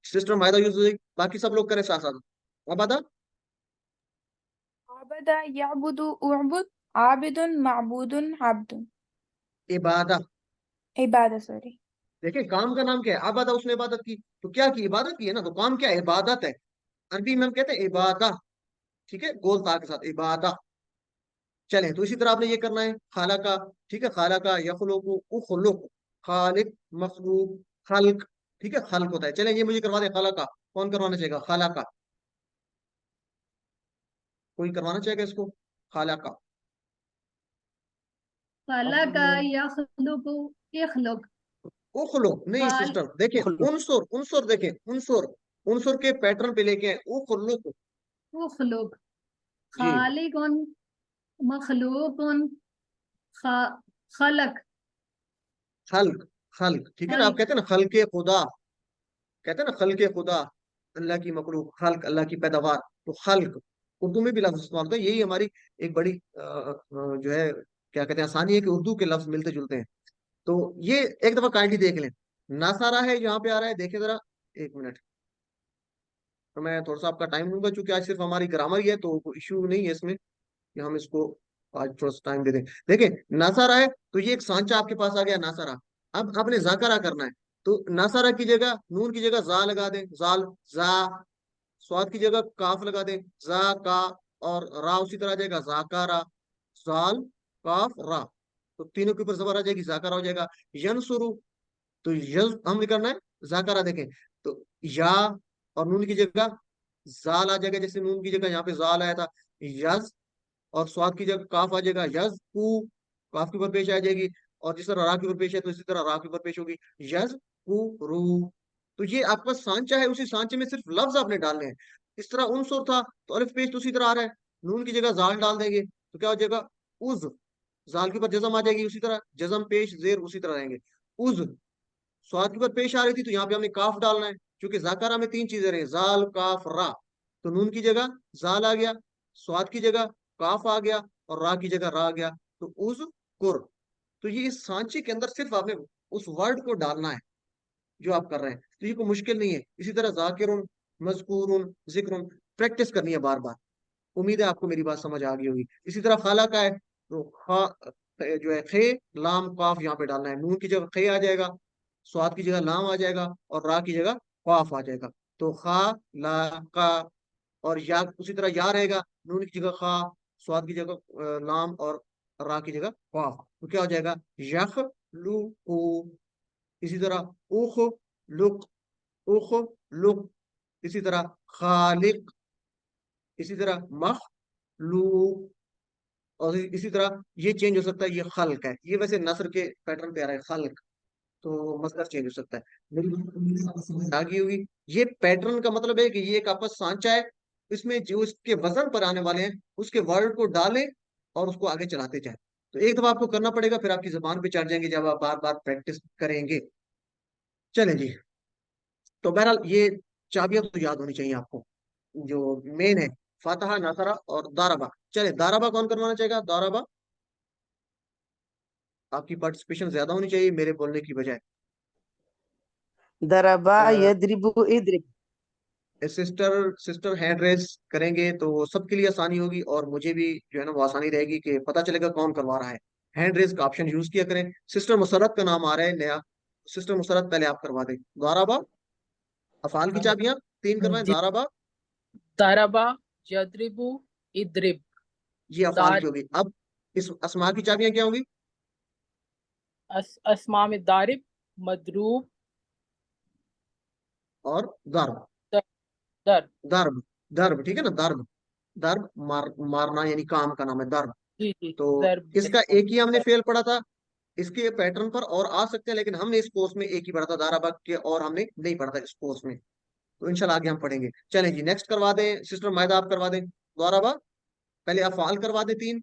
सिस्टर मायदा यूज, बाकी सब लोग करें साथ साथ। आबादा, आबदा याबुदु उअबुद, आबिदुन माबूदुन अब्दुन। इबादा। इबादत, सॉरी। देखिए काम का नाम क्या है, आबादा, उसने इबादत की, तो क्या की, इबादत की है ना, तो काम क्या है, इबादत है। अरबी में हम कहते हैं इबादा, ठीक है, गोल ता के साथ इबादा। चलें, तो इसी तरह आपने ये करना है खाला का, ठीक है, खाला का यखलुकु उखलुक, खालिक, मखलूक, खल्क, ठीक है, खल्क होता है। चलें ये मुझे करवा दे खाला का, कौन करवाना चाहेगा खाला का? कोई करवाना चाहेगा इसको, खाला का? खलका यखलुकु इखलुक। उखलुक नहीं खाल सिस्टर, देखें उनसुर, उनसुर देखें, उनसुर, उनसुर के पैटर्न पे लेके आए उखलुक। उखलुक। जी खालिकुन मखलूकुन खा खलक खल्क, खल्क, ठीक है ना। आप खल्क कहते हैं ना खल्के खुदा, कहते हैं ना खल्के खुदा, अल्लाह की मखलूक, खल्क अल्लाह की पैदावार। तो खल्क उर्दू में भी लफ्ज इस्तेमाल होता है। यही हमारी एक बड़ी जो है क्या कहते हैं आसानी है कि उर्दू के लफ्ज मिलते जुलते हैं। तो ये एक दफा काइंडली देख लें। नासारा है यहाँ पे आ रहा है, देखें जरा, एक मिनट। तो मैं थोड़ा सा आपका टाइम लूंगा, क्योंकि आज सिर्फ हमारी ग्रामर ही है, तो कोई इशू नहीं है इसमें कि हम इसको आज थोड़ा सा टाइम दे दें। देखिए नासारा है, तो ये एक सांचा आपके पास आ गया नासारा। अब आपने जाकरा करना है, तो नासारा की जगह नून की जगह जा लगा दें, जाल, जा। स्वाद की जगह काफ लगा दें, जा का। और रा उसी तरह आ जाएगा, जाकारा, जाल, काफ, रा। तो तीनों के ऊपर जबर आ जाएगी, जाकरा हो जाएगा। यनसुरु, तो यज हमने करना है, जाकरा देखें, तो या और नून की जगह जाल आ जाएगा, जैसे नून की जगह यहाँ पे जाल आया था, यज। और स्वाद की जगह काफ आ जाएगा, यज कु, काफ के ऊपर पेश आ जाएगी। और जिस तरह रा के ऊपर पेश है, तो इसी तरह रा के ऊपर पेश होगी, यज कु रू। तो ये आपका सांचा है, उसी सांचे में सिर्फ लफ्ज आपने डालने हैं। इस तरह उनसुर था, तो अलिफ पेश तो उसी तरह आ रहा है, नून की जगह जाल डाल देंगे, तो क्या हो जाएगा, उज। जाल के ऊपर जजम आ जाएगी, उसी तरह जजम पेश जेर उसी तरह रहेंगे, उज। स्वाद के ऊपर पेश आ रही थी, तो यहाँ पे हमने काफ डालना है, क्योंकि जाकारा में तीन चीजें रही, जाल, काफ, रा। तो नून की जगह जाल आ गया, स्वाद की जगह काफ आ गया, और रा की जगह रा आ गया, तो उज कुर। तो ये इस सांचे के अंदर सिर्फ आपने उस वर्ड को डालना है जो आप कर रहे हैं, तो ये कोई मुश्किल नहीं है। इसी तरह जाकिरुन, मजकूरुन, जिक्रुन, प्रैक्टिस करनी है बार बार। उम्मीद है आपको मेरी बात समझ आ गई होगी। इसी तरह खाला का है, तो खा जो है खे, लाम, काफ यहाँ पे डालना है, नून की जगह खे आ जाएगा, स्वाद की जगह लाम आ जाएगा, और रा की जगह काफ आ जाएगा। तो खा, ला, का। और या उसी तरह या रहेगा, नून की जगह खा, स्वाद की जगह लाम, और रा की जगह काफ। तो क्या हो जाएगा, यख लू ऊ। इसी तरह उख, लुक, उख, लुक। इसी तरह खालिक, इसी तरह मख लू। और इसी तरह ये चेंज हो सकता है, ये खल्क है, ये वैसे नस्र के पैटर्न पे आ रहा है, खल्क। तो मसला चेंज हो सकता है। मेरी बात समझ आ गई होगी। ये पैटर्न का मतलब है कि ये एक आपका सांचा है, इसमें जो इसके वजन पर आने वाले हैं उसके वर्ड को डालें और उसको आगे चलाते जाएं। तो एक दफा आपको करना पड़ेगा, फिर आपकी जबान पे चढ़ जाएंगे जब आप बार बार प्रैक्टिस करेंगे। चलें जी। तो बहरहाल ये चाबियां तो याद होनी चाहिए आपको, जो मेन है, फातहा, नासरा और दारबा। चले, दारबा कौन करवाना चाहेगा, दारबा। आपकी पार्टिसिपेशन ज्यादा होनी चाहिए मेरे बोलने की बजाय। दरबा यदरिबु इद्रिब। सिस्टर सिस्टर हैंड रेस करेंगे तो सबके लिए आसानी होगी, और मुझे भी जो है ना वो आसानी रहेगी कि पता चलेगा कौन करवा रहा है। हैंड रेस का ऑप्शन यूज किया करें। सिस्टर मुसरत का नाम आ रहा है नया, सिस्टर मुसरत पहले आप करवा दें। दाराबा, अफाल की चाबियां तीन करवाएं, जी, दाराबा। दारबा, यदरिबु, इद्रिब। ये अफाल दार की होगी। अब इस अस्मा की चाबियां क्या होंगी, अस्मा में दारिब, मदरूब, और दर्ब, दर, दर। दर्ब, दर्ब, ठीक है ना, दर्ब। दर्ब मारना यानी काम का नाम है, दर्ब। जी जी, तो दर्ब इसका जैसा। एक ही हमने फेल पढ़ा था। इसके पैटर्न पर और आ सकते हैं, लेकिन हमने इस कोर्स में एक ही पढ़ा था दाराबाग के, और हमने नहीं पढ़ा था इस कोर्स में। तो इंशाल्लाह आगे हम पढ़ेंगे। चलें जी, नेक्स्ट करवा दें, सिस्टर मायदा आप करवा दें दाराबाग। पहले अफाल करवा दें तीन।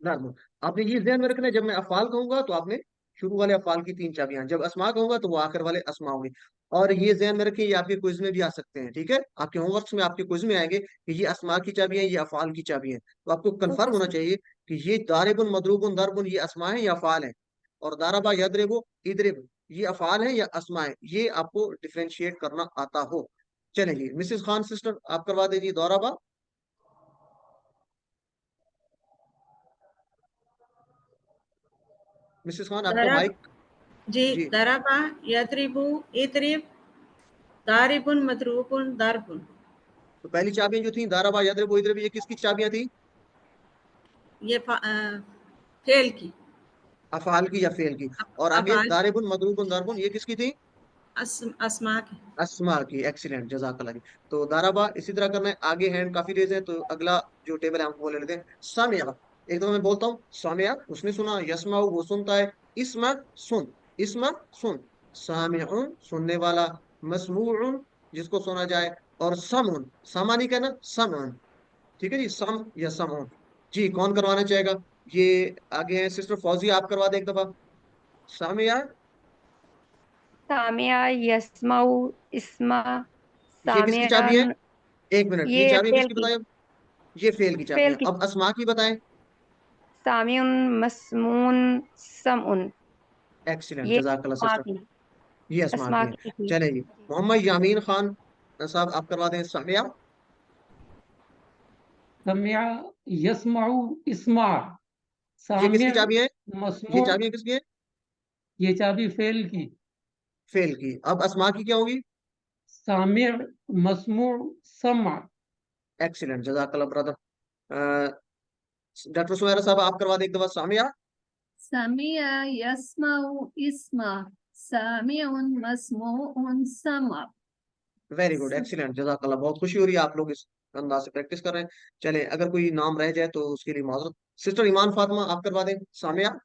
दर्ब। आपने ये ध्यान में रखना है, जब मैं अफाल कहूंगा तो आपने शुरू वाले अफाल की तीन चाबियां, जब अस्मा कहूंगा तो वो आखिर वाले अस्मा होंगे। और ये ध्यान में रखिए, ये आपके क्विज में भी आ सकते हैं, ठीक है, आपके होमवर्क में, आपके क्विज में आएंगे कि ये अस्मा की चाबियां, ये अफाल की चाबियां हैं। तो आपको कंफर्म ओके होना सर चाहिए कि ये दारिबुन, मदरूबुन, दरबुन ये अस्मा है या अफाल है, और दारबा, यदरिबु, इदरिब ये अफाल है या अस्मा है, ये आपको डिफ्रेंशिएट करना आता हो। चलेंगे मिसेस खान सिस्टर आप करवा दीजिए दौराबा। मिसेस खान आपका दरब माइक। जी, जी, दरबा यदरिबु इद्रिब दारिबुन मदरूबुन दरबुन। तो पहली चाबियां जो थी दाराबा, यदरिबु, इदरिब, ये किसकी चाबियां थी, ये फेल की, अफाल की या फेल की। और आगे अफाल दारिबुन, मदरूबुन, दरबुन ये किसकी थी, अस्मा की। अस्मा की। एक्सीलेंट, जजाकल्लाह जी। तो दाराबा इसी तरह करना है। आगे हैंड काफी रेज है, तो अगला जो टेबल है हम वो ले लेते हैं। सामिया, एक दफा मैं बोलता हूँ सामिया, उसने सुना, यस्मा वो सुनता है, इस्मा सुन, इस्मा सुन। सामिउन सुनने वाला, मसमूउन जिसको सुना जाए, और समउन, समा नहीं कहना, समउन। ठीक है जी, सम या समउन। जी, कौन करवाना चाहेगा? ये आगे हैं सिस्टर फौजी, आप करवा दे एक दफा। सामिया, सामिया यस्माउ इस्मा ये किसकी चाबी है? सामियन। एक मिनट, ये ये चाबी फेल किसकी की। बताई अब? ये फेल की चाबी फेल है। की। अब अस्मा की बताएं। सामिउन मस्मून समउन। एक्सीलेंट, ये जजाकल्ला अस्मा सिस्टर। की। ये अस्मा अस्मा की है। की थी। चलें जी, मोहम्मद यामीन खान साहब आप करवा दें सामिया। सम्या यस्माउ इस्मा ये किसकी साम्य चाबी है? ये मस्मू। चाबी किसकी है? ये चाबी फेल की। फेल की। अब अस्मा की क्या होगी? साम्य मस्मू समा। एक्सीलेंट, जजाकल्ला ब्रदर। डॉक्टर सुमेरा साहब आप करवा दें एक दफा सामिया। समिया यस्माउ इस्मा सामिउन मस्मूउन समा। वेरी गुड, एक्सीलेंट, जजाकल्ला। बहुत खुशी हो रही है आप लोग इस अंदाज से प्रैक्टिस कर रहे हैं। चले, अगर कोई नाम रह जाए तो उसके लिए माजरत। सिस्टर ईमान फातिमा आप करवा दें सामिया।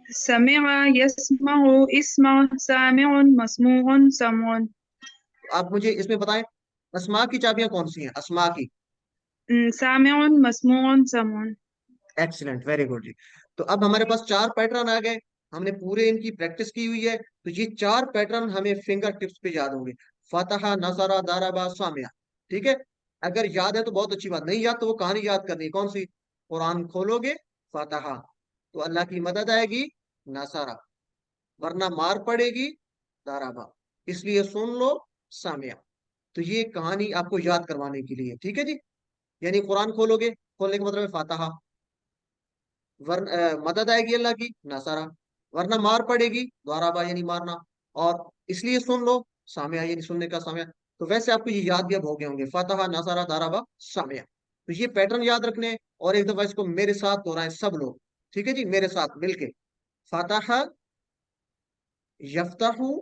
समिअ यस्मउ इस्मा सामिउन मस्मूउन समउन। आप मुझे इसमें बताएं, अस्मा की चाबियां कौन सी हैं? अस्मा की। सामिउन मस्मूउन समउन। एक्सीलेंट, वेरी गुड जी। तो अब हमारे पास चार पैटर्न आ गए। हमने पूरे इनकी प्रैक्टिस की हुई है, तो ये चार पैटर्न हमें फिंगर टिप्स पे याद होंगे। फतहा, नजरा, दाराबा, सामिया। ठीक है। अगर याद है तो बहुत अच्छी बात, नहीं याद तो वो कहानी याद करनी है। कौन सी? कुरान खोलोगे, फतहा तो अल्लाह की मदद आएगी, नसरा वरना मार पड़ेगी, दाराबा इसलिए सुन लो, सामिया। तो ये कहानी आपको याद करवाने के लिए, ठीक है जी। यानी कुरान खोलोगे, खोलने का मतलब है फातहा, मदद आएगी अल्लाह की, नसारा, वरना मार पड़ेगी, द्वाराबा यानी मारना, और इसलिए सुन लो, सामिया यानी सुनने का सामिया। तो वैसे आपको ये याद भी अब हो गए होंगे, फतहा, नसारा, दाराबा, सामिया। तो ये पैटर्न याद रखने हैं, और एक दफा इसको मेरे साथ दोहराएं सब लोग। ठीक है जी, मेरे साथ मिलके। फतहा, यफ्तहु,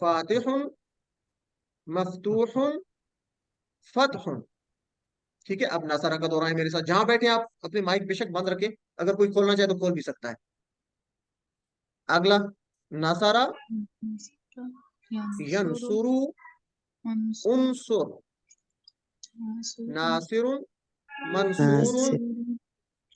फातिहुन, मफ्तूहुन, फतहुन। ठीक है, अब नसारा का दोहराएं मेरे साथ। जहां बैठे आप अपने माइक बेशक बंद रखें, अगर कोई खोलना चाहे तो खोल भी सकता है। अगला, नसारा, यनसुरु, उनसुर, नासिरुन, मंसूरुन,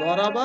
दौराबा,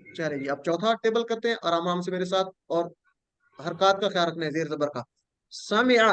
चलिए, अब चौथा टेबल करते हैं आराम आराम से मेरे साथ, और हरकत का ख्याल रखना है, जेर जबर का। समिआ,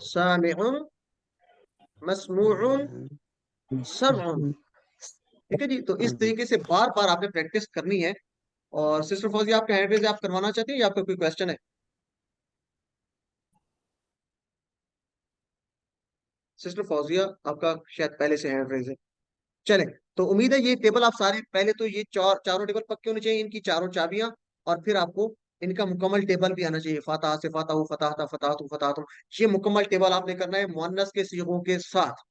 सामिउन, मस्मूउन, समउन। ठीक है जी। तो इस तरीके से बार बार आपने प्रैक्टिस करनी है। और सिस्टर फौजी, आपके हैंड रेज आप करवाना चाहते हैं या आपका कोई क्वेश्चन है? सिस्टर फौजिया, आपका शायद पहले से हैंड रेज है। चले, तो उम्मीद है ये टेबल आप सारे, पहले तो ये चारों टेबल पक्के होने चाहिए, इनकी चारों चाबियां, और फिर आपको इनका मुकम्मल टेबल भी आना चाहिए। फतह से फतह, फतहता, फतहतु, फतहतुम। ये मुकम्मल टेबल आपने करना है मुअन्नस के सीगों के साथ।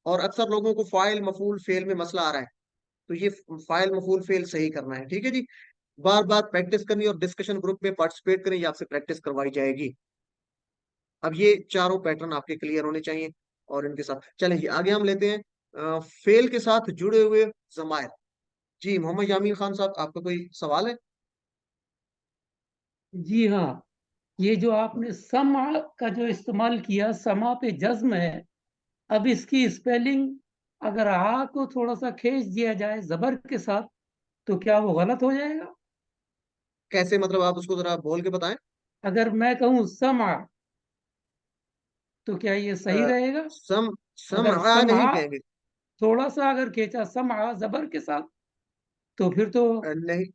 और अक्सर लोगों को फाइल मफूल फेल में मसला आ रहा है, तो ये फाइल मफूल फेल सही करना है। ठीक है जी। बार बार प्रैक्टिस करनी, और डिस्कशन ग्रुप में पार्टिसिपेट करें, ये आपसे प्रैक्टिस करवाई जाएगी। अब ये चारों पैटर्न आपके क्लियर होने चाहिए, और इनके साथ चलेंगे आगे। हम लेते हैं फेल के साथ जुड़े हुए जमायर। जी, मोहम्मद यामीन खान साहब, आपका कोई सवाल है? जी हाँ, ये जो आपने समा का जो इस्तेमाल किया, समा पे जज्म है। अब इसकी स्पेलिंग अगर आ को थोड़ा सा खींच दिया जाए जबर के साथ, तो क्या वो गलत हो जाएगा? कैसे, मतलब आप उसको जरा बोल के बताएं। अगर मैं कहूँ समा, तो क्या ये सही अ, रहेगा? सम अगर समआ समा नहीं कहेंगे। थोड़ा सा अगर खींचा समा जबर के साथ, तो फिर तो नहीं,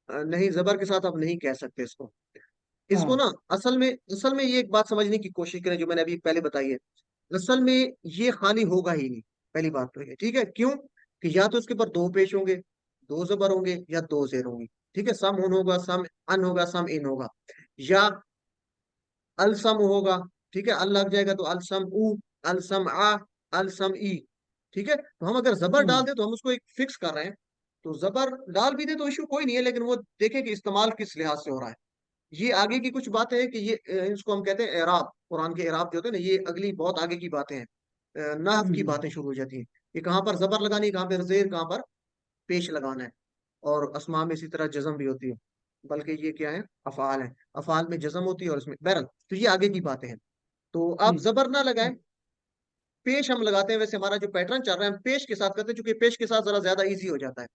नहीं, जबर के साथ आप नहीं कह सकते इसको। इसको हाँ। ना, असल में ये एक बात समझने की कोशिश करें जो मैंने अभी पहले बताई है। असल में ये खाली होगा ही नहीं। पहली बात तो ये, ठीक है, क्यों? कि या तो इसके ऊपर दो पेश होंगे, दो जबर होंगे, या दो जेर होंगी। ठीक है, सम उन होगा, सम अन होगा, सम इन होगा, या अलसम होगा, ठीक है, अल लग जाएगा तो अलसम उ, अलसम आ, अलसम ई, ठीक है। तो हम अगर जबर डाल दे तो हम उसको एक फिक्स कर रहे हैं, तो जबर डाल भी दे तो इशू कोई नहीं है, लेकिन वो देखें कि इस्तेमाल किस लिहाज से हो रहा है। ये आगे की कुछ बातें हैं कि ये इसको हम कहते हैं एराब, कुरान के एराब जो होते हैं ना, ये अगली बहुत आगे की बातें हैं। नहव की बातें शुरू हो जाती हैं, कि कहाँ पर जबर लगानी है, कहाँ पर जेर, कहाँ पर पेश लगाना है। और अस्मा में इसी तरह जज्म भी होती है, बल्कि ये क्या है, अफआल है, अफआल में जज्म होती है और इसमें बहरल, तो ये आगे की बातें हैं। तो आप जबर ना लगाएं, पेश हम लगाते हैं। वैसे हमारा जो पैटर्न चल रहा है हम पेश के साथ करते हैं, क्योंकि पेश के साथ जरा ज्यादा इजी हो जाता है।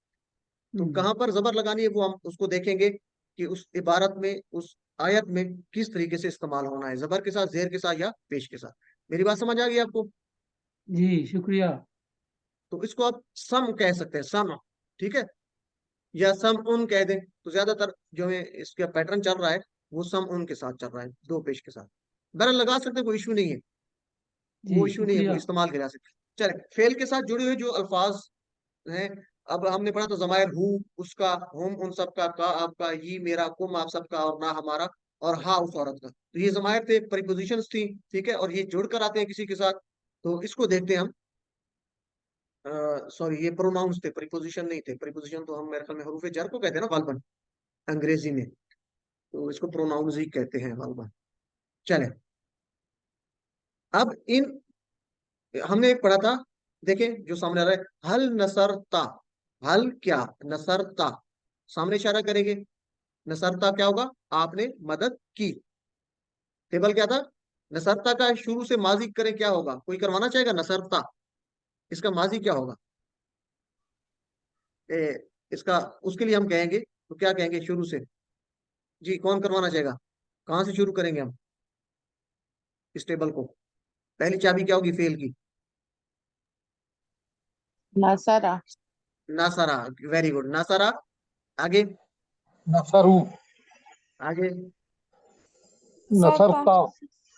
तो कहाँ पर जबर लगानी है वो हम उसको देखेंगे कि उस इबारत में, उस आयत में किस तरीके से इस्तेमाल होना है, जबर के साथ, जेर के साथ या पेश के साथ। मेरी बात समझ आ गई आपको? जी शुक्रिया। तो इसको आप सम कह सकते हैं, सम, ठीक है, या सम उन कह दें, तो ज्यादातर जो है इसका पैटर्न चल रहा है वो सम उन के साथ चल रहा है, दो पेश के साथ। बहरहाल लगा सकते हैं, कोई इशू नहीं है, जी वो इशू नहीं है, वो शुक्रिया। इस्तेमाल किया जा सकता है। चले, फेल के साथ जुड़े हुए जो अल्फाज हैं, अब हमने पढ़ा तो जमायर हु उसका, हुम उन सबका, का आपका, ये मेरा, कुम आप सबका, और ना हमारा, और हा उस औरत का। तो ये जमायर थे, प्रीपोजिशंस थी, ठीक है, और ये जुड़कर आते हैं किसी के साथ। तो इसको देखते हैं हम, सॉरी ये प्रोनाउंस थे, प्रीपोजिशन नहीं थे। प्रीपोजिशन तो हम मेरे ख्याल में हरूफ जर को कहते हैं ना गालबन, अंग्रेजी में, तो इसको प्रोनाउंस ही कहते हैं गालबन। चले, अब इन, हमने एक पढ़ा था, देखें जो सामने आ रहा है, हल नसरता, हल क्या, नसरता, सामने इशारा करेंगे, नसरता क्या होगा, आपने मदद की। टेबल क्या था, नसरता का शुरू से माजी करें क्या होगा, कोई करवाना चाहेगा, नसरता इसका माजी क्या होगा? इसका, उसके लिए हम कहेंगे, तो क्या कहेंगे शुरू से? जी कौन करवाना चाहेगा, कहाँ से शुरू करेंगे हम इस टेबल को? पहली चाबी क्या होगी फेल की? नसरा। नासरा, वेरी गुड, नासरा। आगे, नसरू, आगे, नसरता,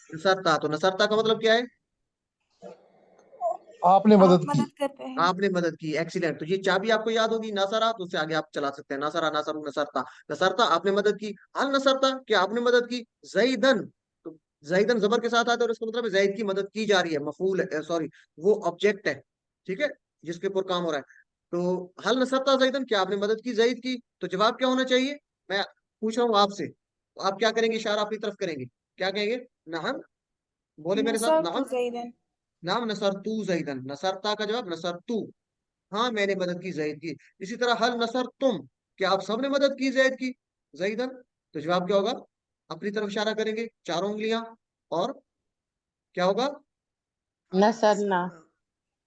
नसरता। तो नसरता का मतलब क्या है? आपने आप मदद की। मदद करते हैं। आपने मदद की, एक्सीलेंट। तो ये चाबी आपको याद होगी, नासरा, तो उससे आगे आप चला सकते हैं, नासरा, नासरू, नसरता। नसरता आपने मदद की, हल नसरता क्या आपने मदद की, जईदन, तो जईदन जबर के साथ आता है और इसका मतलब है जैद की मदद की जा रही है, मफूल है, सॉरी वो ऑब्जेक्ट है, ठीक है, जिसके ऊपर काम हो रहा है। तो हल नसरता जईदन क्या आपने मदद की जईद की, तो जवाब क्या होना चाहिए? मैं पूछ रहा हूँ आपसे, तो आप क्या करेंगे, इशारा अपनी तरफ करेंगे, क्या कहेंगे? नहम, बोले मेरे साथ, नसरतु नहम, ज़ैदन। नाम नसर तू जईदन, नसरता का जवाब नसर तू, हाँ मैंने मदद की जैद की। इसी तरह हल नसर तुम, क्या आप सबने मदद की जैद की, जईदन, तो जवाब क्या होगा? अपनी तरफ इशारा करेंगे, चारों उंगलियां, और क्या होगा? नसरना।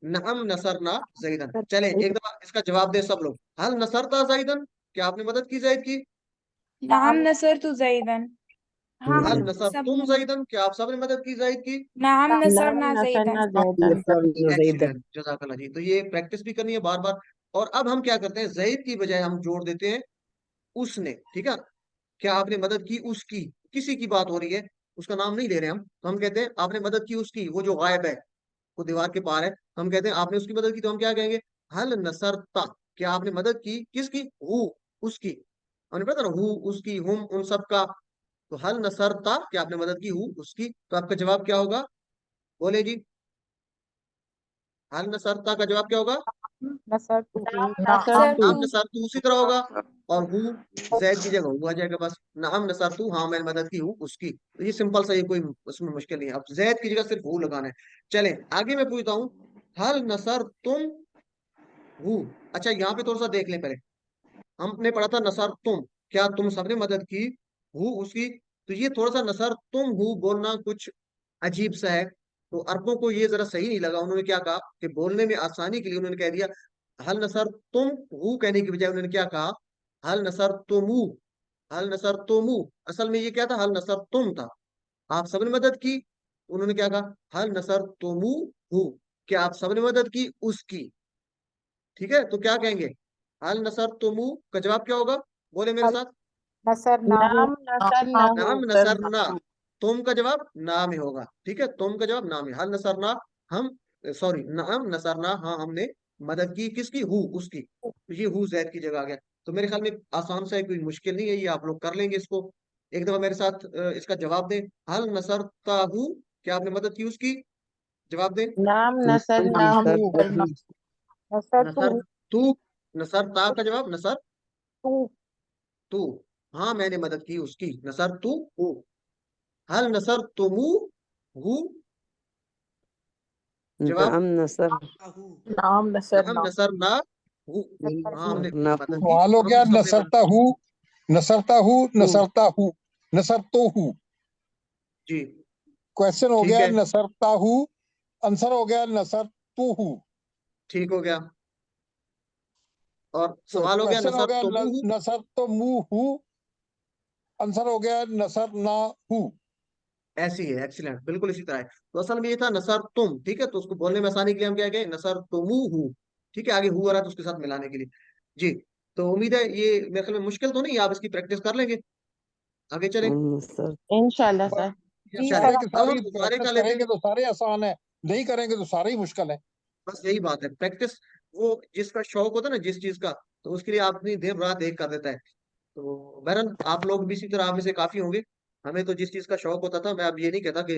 नअम नसरना जईदन। चले एक दफा इसका जवाब दे सब लोग, हल नसरता जईदन, क्या आपने मदद की जैद की? नाम नसरतु ज़ैदन। हाँ हल हम नसर सब तुम ने मदद। जईदन, क्या आप सबने मदद की जैद की? नाम नाम नसरना नसरना ज़ैदन। जैदन। एक्सीलेंट, जज़ाकल्लाह जी। तो ये प्रैक्टिस भी करनी है बार बार। और अब हम क्या करते हैं, जैद की बजाय हम जोड़ देते हैं उसने, ठीक है, क्या आपने मदद की उसकी, किसी की बात हो रही है, उसका नाम नहीं ले रहे हम, तो हम कहते हैं आपने मदद की उसकी, वो जो गायब है, वो दीवार के पार है, हम कहते हैं आपने उसकी मदद की, तो हम क्या कहेंगे, हल नसरता, क्या आपने मदद की किसकी, हु, उसकी, हमने पता ना, हु उसकी, हुम उन सब का। तो हल नसरता क्या आपने मदद की हु उसकी, तो आपका जवाब क्या होगा, बोले जी, हल नसरता का जवाब क्या होगा? नसरतु, नसर नाम नसरतु। नसर तू उसी तरह होगा, और हु जैद की जगह हु आ जाएगा, बस नाम नसर तू, हाँ मैंने मदद की हूँ उसकी। तो ये सिंपल सा, ये कोई उसमें मुश्किल नहीं है, अब जैद की जगह सिर्फ हु लगाना है। चले आगे मैं पूछता हूँ, हल नसर तुम हु, अच्छा यहाँ पे थोड़ा सा देख लें पहले, हमने पढ़ा था नसर तुम, क्या तुम सबने मदद की हु उसकी, तो ये थोड़ा सा नसर तुम हु बोलना कुछ अजीब सा है। तो अरबों को ये जरा सही नहीं लगा, उन्होंने क्या कहा कि बोलने में आसानी के लिए उन्होंने कह दिया, हल नसर तुम हु कहने की बजाय उन्होंने क्या कहा, हल नसर तुमु, हल नसर तुमु। असल में ये क्या था, हल नसर तुम था, आप सबने मदद की, उन्होंने क्या कहा, हल नसर तुमु हु, क्या आप सबने मदद की उसकी, ठीक है। तो क्या कहेंगे, हल नसर तुमु का जवाब क्या होगा, बोले मेरे साथ, नसरनाहु, नाम नसरना नाम नसरना, तुम का जवाब ना में होगा, ठीक है, तुम का जवाब ना में, हल नसरना, हम, सॉरी नाम नसरना, हाँ हमने मदद की किसकी, हु उसकी, तो ये हु जैद की जगह आ गया। तो मेरे ख्याल में आसान सा है, कोई मुश्किल नहीं है, ये आप लोग कर लेंगे इसको। एक दफा मेरे साथ इसका जवाब दें। हल नसरताहू, क्या आपने मदद की उसकी? जवाब दें। नाम नसरनाहू। नसर नसर तू तू, नसर ता का जवाब नसर तू तू। हाँ मैंने मदद की उसकी, नसर तू हु। हल नसर तुमू हु, जवाब नाम नसर नाम नसर नाम ना नसर ना हु। हाँ हमने ना मदद की, सवाल हो हम गया सबने मदद नसरता हूँ, नसरता हूँ, तो नसरता हूँ, नसर तो हूँ। जी क्वेश्चन हो ठीक गया है, नसरता हूँ, आंसर हो गया नसर तू हूँ। ठीक हो गया। और तो सवाल हो गया क्वेश्चन हो नसर गया तुमू हु, नसर तो मुंह हूँ, आंसर हो गया नसर ना हूँ। ऐसी है, एक्सीलेंट, बिल्कुल इसी तरह है। तो असल में ये था नसर तुम, ठीक है, तो उसको बोलने में आसानी के लिए हम क्या गए, नसर तुमू हु, ठीक है, आगे हु आ रहा है तो उसके साथ मिलाने के लिए। जी, तो उम्मीद है ये मेरे ख्याल में मुश्किल तो नहीं, आप इसकी प्रैक्टिस कर लेंगे। आगे चले। सर। इंशाल्लाह सर। ये जी चले सारे सर के अब सारे हम दोबारा प्रैक्टिस का लेते करेंगे हैं। तो सारे आसान है, नहीं करेंगे तो सारे ही मुश्किल है। बस यही बात है, प्रैक्टिस, वो जिसका शौक होता है ना जिस चीज का, तो उसके लिए आदमी दिन रात एक कर देता है। तो बहरहाल आप लोग भी इसी तरह, आप में से काफी होंगे। हमें तो जिस चीज का शौक होता था, मैं अब ये नहीं कहता कि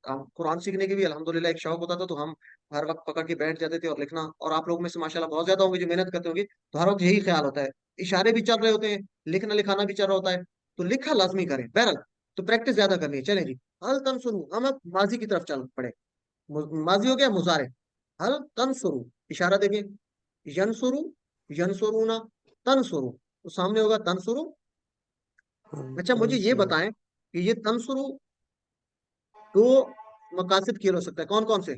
हम कुरान सीखने की भी अल्हम्दुलिल्लाह एक शौक होता था, तो हम हर वक्त पकड़ के बैठ जाते थे और लिखना। और आप लोग में से माशाल्लाह बहुत ज्यादा होंगे जो मेहनत करते होंगे, तो हर वक्त यही ख्याल होता है, इशारे भी चल रहे होते हैं, लिखना लिखाना भी चल रहा होता है, तो लिखा लाजमी करें बहरहाल। तो प्रैक्टिस ज्यादा करनी है। चलें जी, हल तंसुरू, हम अब माजी की तरफ चल पड़े। माजी हो गया मुजारे। हल तंसुरू, इशारा देखें, यनसुरू, यनसुरूना, तंसुरू, तो सामने होगा तंसुरू। अच्छा मुझे ये बताएं कि ये तंसुरू दो मकासद के लिए हो सकता है, कौन कौन से?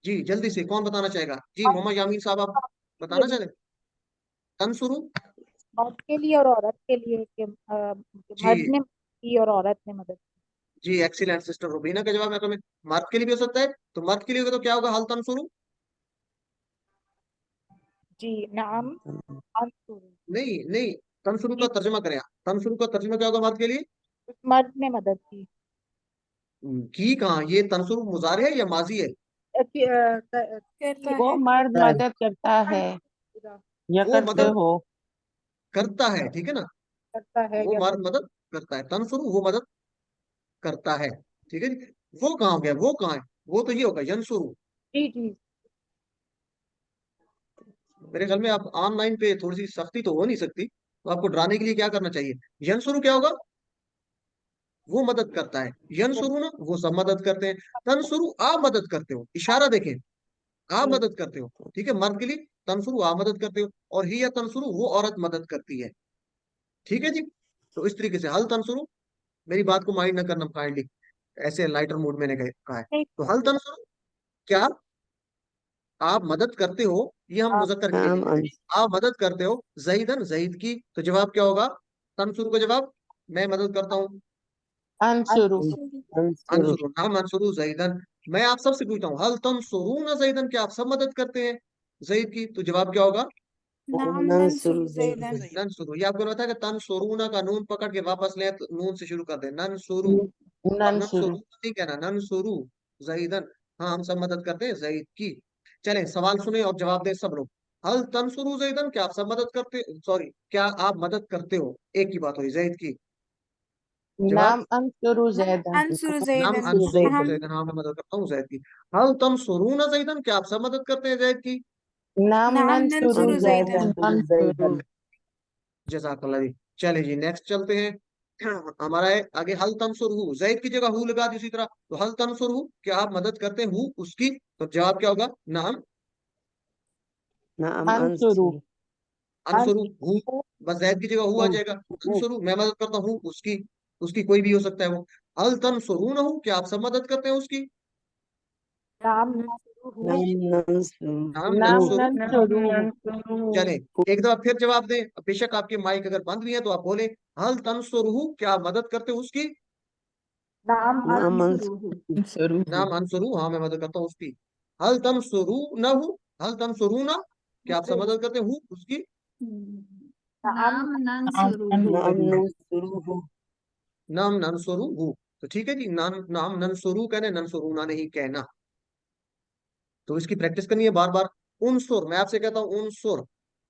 जी जल्दी से कौन बताना चाहेगा? जी मोहम्मद यामीन साहब, आप बताना चाहते हैं? तंसुरू। मर्द के लिए और औरत के लिए कि मर्द जी ने की और औरत ने मदद की। जी, एक्सीलेंट सिस्टर रुबीना का जवाब है। तुम्हें मर्द के लिए भी हो सकता है, तो मर्द के लिए होगा तो क्या होगा? हल तंसुरू। जी नाम अंसुरू, नहीं नहीं, तंसुरू का तर्जमा करें आप। तंसुरू का तर्जमा क्या होगा मर्द के लिए? उस मर्द ने मदद की। की कहाँ, ये तंसुरू मुजारे है या माजी है? करता वो है। मर्द मदद करता है या वो करते मदद हो। करता है, ठीक है ना, करता है वो या मर्द मदद करता है, तंसुरू वो मदद करता है, ठीक है जी। वो कहाँ हो गया, वो कहाँ है? वो तो ये होगा यंसुरू। जी जी मेरे ख्याल में आप ऑनलाइन पे थोड़ी सी सख्ती तो हो नहीं सकती, तो आपको डराने के लिए क्या करना चाहिए, यंसुरू क्या होगा? वो मदद करता है। यंसुरू ना, वो सब मदद करते हैं। तंसुरू आप मदद करते हो, इशारा देखें, आप जी मदद करते हो, ठीक है, मर्द के लिए तंसुरू आप मदद करते हो, और ही या तंसुरू वो औरत मदद करती है, ठीक है जी। तो इस तरीके से हल तंसुरू, मेरी बात को माइंड न करना काइंडली, ऐसे लाइटर मूड मैंने कहा है। नहीं, तो हल तंसुरू, क्या आप मदद करते हो, ये हम आप मुजक्कर के लिए नाम लिख रहे हैं, आप मदद करते हो जईदन, जईद की, तो जवाब क्या होगा? तंसुरू का जवाब, मैं मदद करता हूँ, अंसुरु। अंसुरू अंसुरू, नाम अंसुरू जईदन। मैं आप सबसे पूछता हूँ, हल तंसुरूना जईदन, क्या आप सब मदद करते हैं जईद की? तो जवाब क्या होगा? नाम नंसुरू नंसुर ज़ैदन। नंसुरू। ये आपको पता है कि तंसुरूना का नून पकड़ के वापस ले, तो नून से शुरू कर दे, नंसुरू। अब नंसुरु। नंसुरू नहीं कहना, नंसुरू जईदन। हाँ हम सब मदद करते हैं जईद की। चलें सवाल सुने और जवाब दें सब लोग। हल तंसुरू जईदन, क्या आप सब मदद करते, सॉरी, क्या आप मदद करते हो, एक की बात हुई जईद की। जवाब, नाम अंसुरु जैदन। अंसुर नाम ज़ैदन। अंसुरू हम जैदन, हाँ मैं मदद करता हूँ जैद की। हल तंसुरूना जईदन, क्या आप सब मदद करते हैं जैद की? नाम नाम नंसुरु नंसुर ज़ैदन। जैदन। अंसुरु। जज़ाकल्लाह जी। चले जी नेक्स्ट चलते हैं। हमारा है आगे, हल तंसुरहु, जैद की जगह हु लगा दी उसी तरह, तो हल तंसुरहु, क्या आप मदद करते हैं हु उसकी? तो जवाब क्या होगा? नाम नाम अंसुरु। अंसुरू अंसुरु हु, बस जैद की जगह हु आ जाएगा। अंसुरु, मैं मदद करता हूँ उसकी, उसकी कोई भी हो सकता है वो। हल तंसुरूनहु, क्या आप सब मदद करते हैं उसकी? नाम नंसुरू नाम नंसुरू नाम नाम नंसुरू। नंसुरु। चले एक दफा फिर जवाब दें, बेशक आपके माइक अगर बंद भी है तो आप बोले, हल तंसुरहु, क्या आप मदद करते हो उसकी? नाम नाम अंसुरू अंसुरू नाम अंसुरू, हाँ मैं मदद करता हूँ उसकी। हल तंसुरू न हूँ, हल तंसुरू ना, क्या आप सब मदद करते हूँ उसकी? नाम नाम नंसुरुहु। नाम नंसुरू नाम नंसुरू हूँ, तो ठीक है जी, नाम नाम नंसुरू कहना, नंसुरू ना नहीं कहना। तो इसकी प्रैक्टिस करनी है बार बार। उनसुर, मैं आपसे कहता हूँ उनसुर,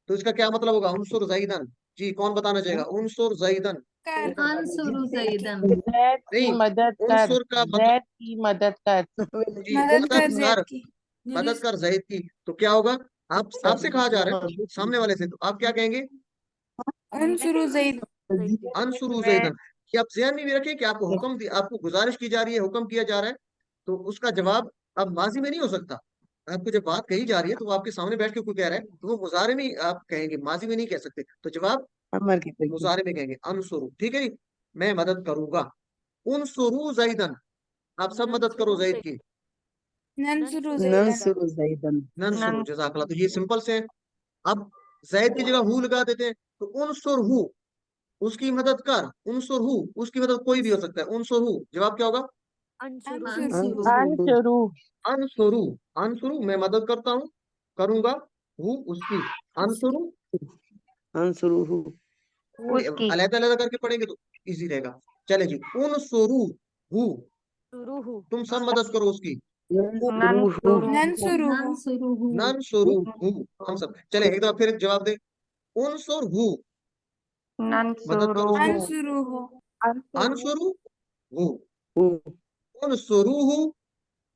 तो इसका क्या मतलब होगा? उनसुर जईदन। जी कौन बताना चाहेगा? उनसुर जईदन, अंसुरु ज़ैदन। जैद की नहीं, मदद कर, उनसुर का मतलब जैद की मदद कर। जी मदद कर मदद जैद कर, की। मदद कर जैद की। तो क्या होगा, आप आपसे कहा जा रहा है सामने वाले से, तो आप क्या कहेंगे, अंसुरु जैद। अनसुरु मैं जैदन। कि आप ज़हन में भी रखें कि आपको हुक्म आपको गुजारिश की जा रही है, हुक्म किया जा रहा है, तो उसका जवाब अब माजी में नहीं हो सकता। आपको जब बात कही जा रही है तो वो आपके सामने बैठ के कोई कह रहा है, तो वो मुजारे में आप कहेंगे, माजी में नहीं कह सकते। तो जवाब अमर की तरीके मुजारे में कहेंगे, अनसुरु। ठीक है जी, मैं मदद करूंगा। उनसुरु जैदन, आप सब मदद करो जैद की। नंसुरु जैदन। नंसुरु ज़ैदन। नंसुरु, जज़ाकल्लाह। तो ये सिंपल से है। अब जैद की जगह हु लगा देते हैं, तो उनसुर हु, उसकी मदद कर। उनसुर हु, उसकी मदद कोई भी हो सकता है। उनसुर हु, जवाब क्या होगा, अंसुरु। अनशुरू, अनसुरु। अनसुरु, मैं मदद करता हूँ, करूंगा। हु, उसकी। अनसुरु, अंसुरुहु। उसकी। अलग अलग करके पढ़ेंगे तो इजी रहेगा। चले जी, उनसुरु हु, तुम सब मदद करो उसकी। नंसुरुहु। नंसुरु। नंसुरुहु। नंसुरु हु, हम सब चले एक दफा फिर जवाब दे। उनसुर हु, मदद करो उसकी। अंसुरु। अनसुरु हु, हु। उनसुरु हु,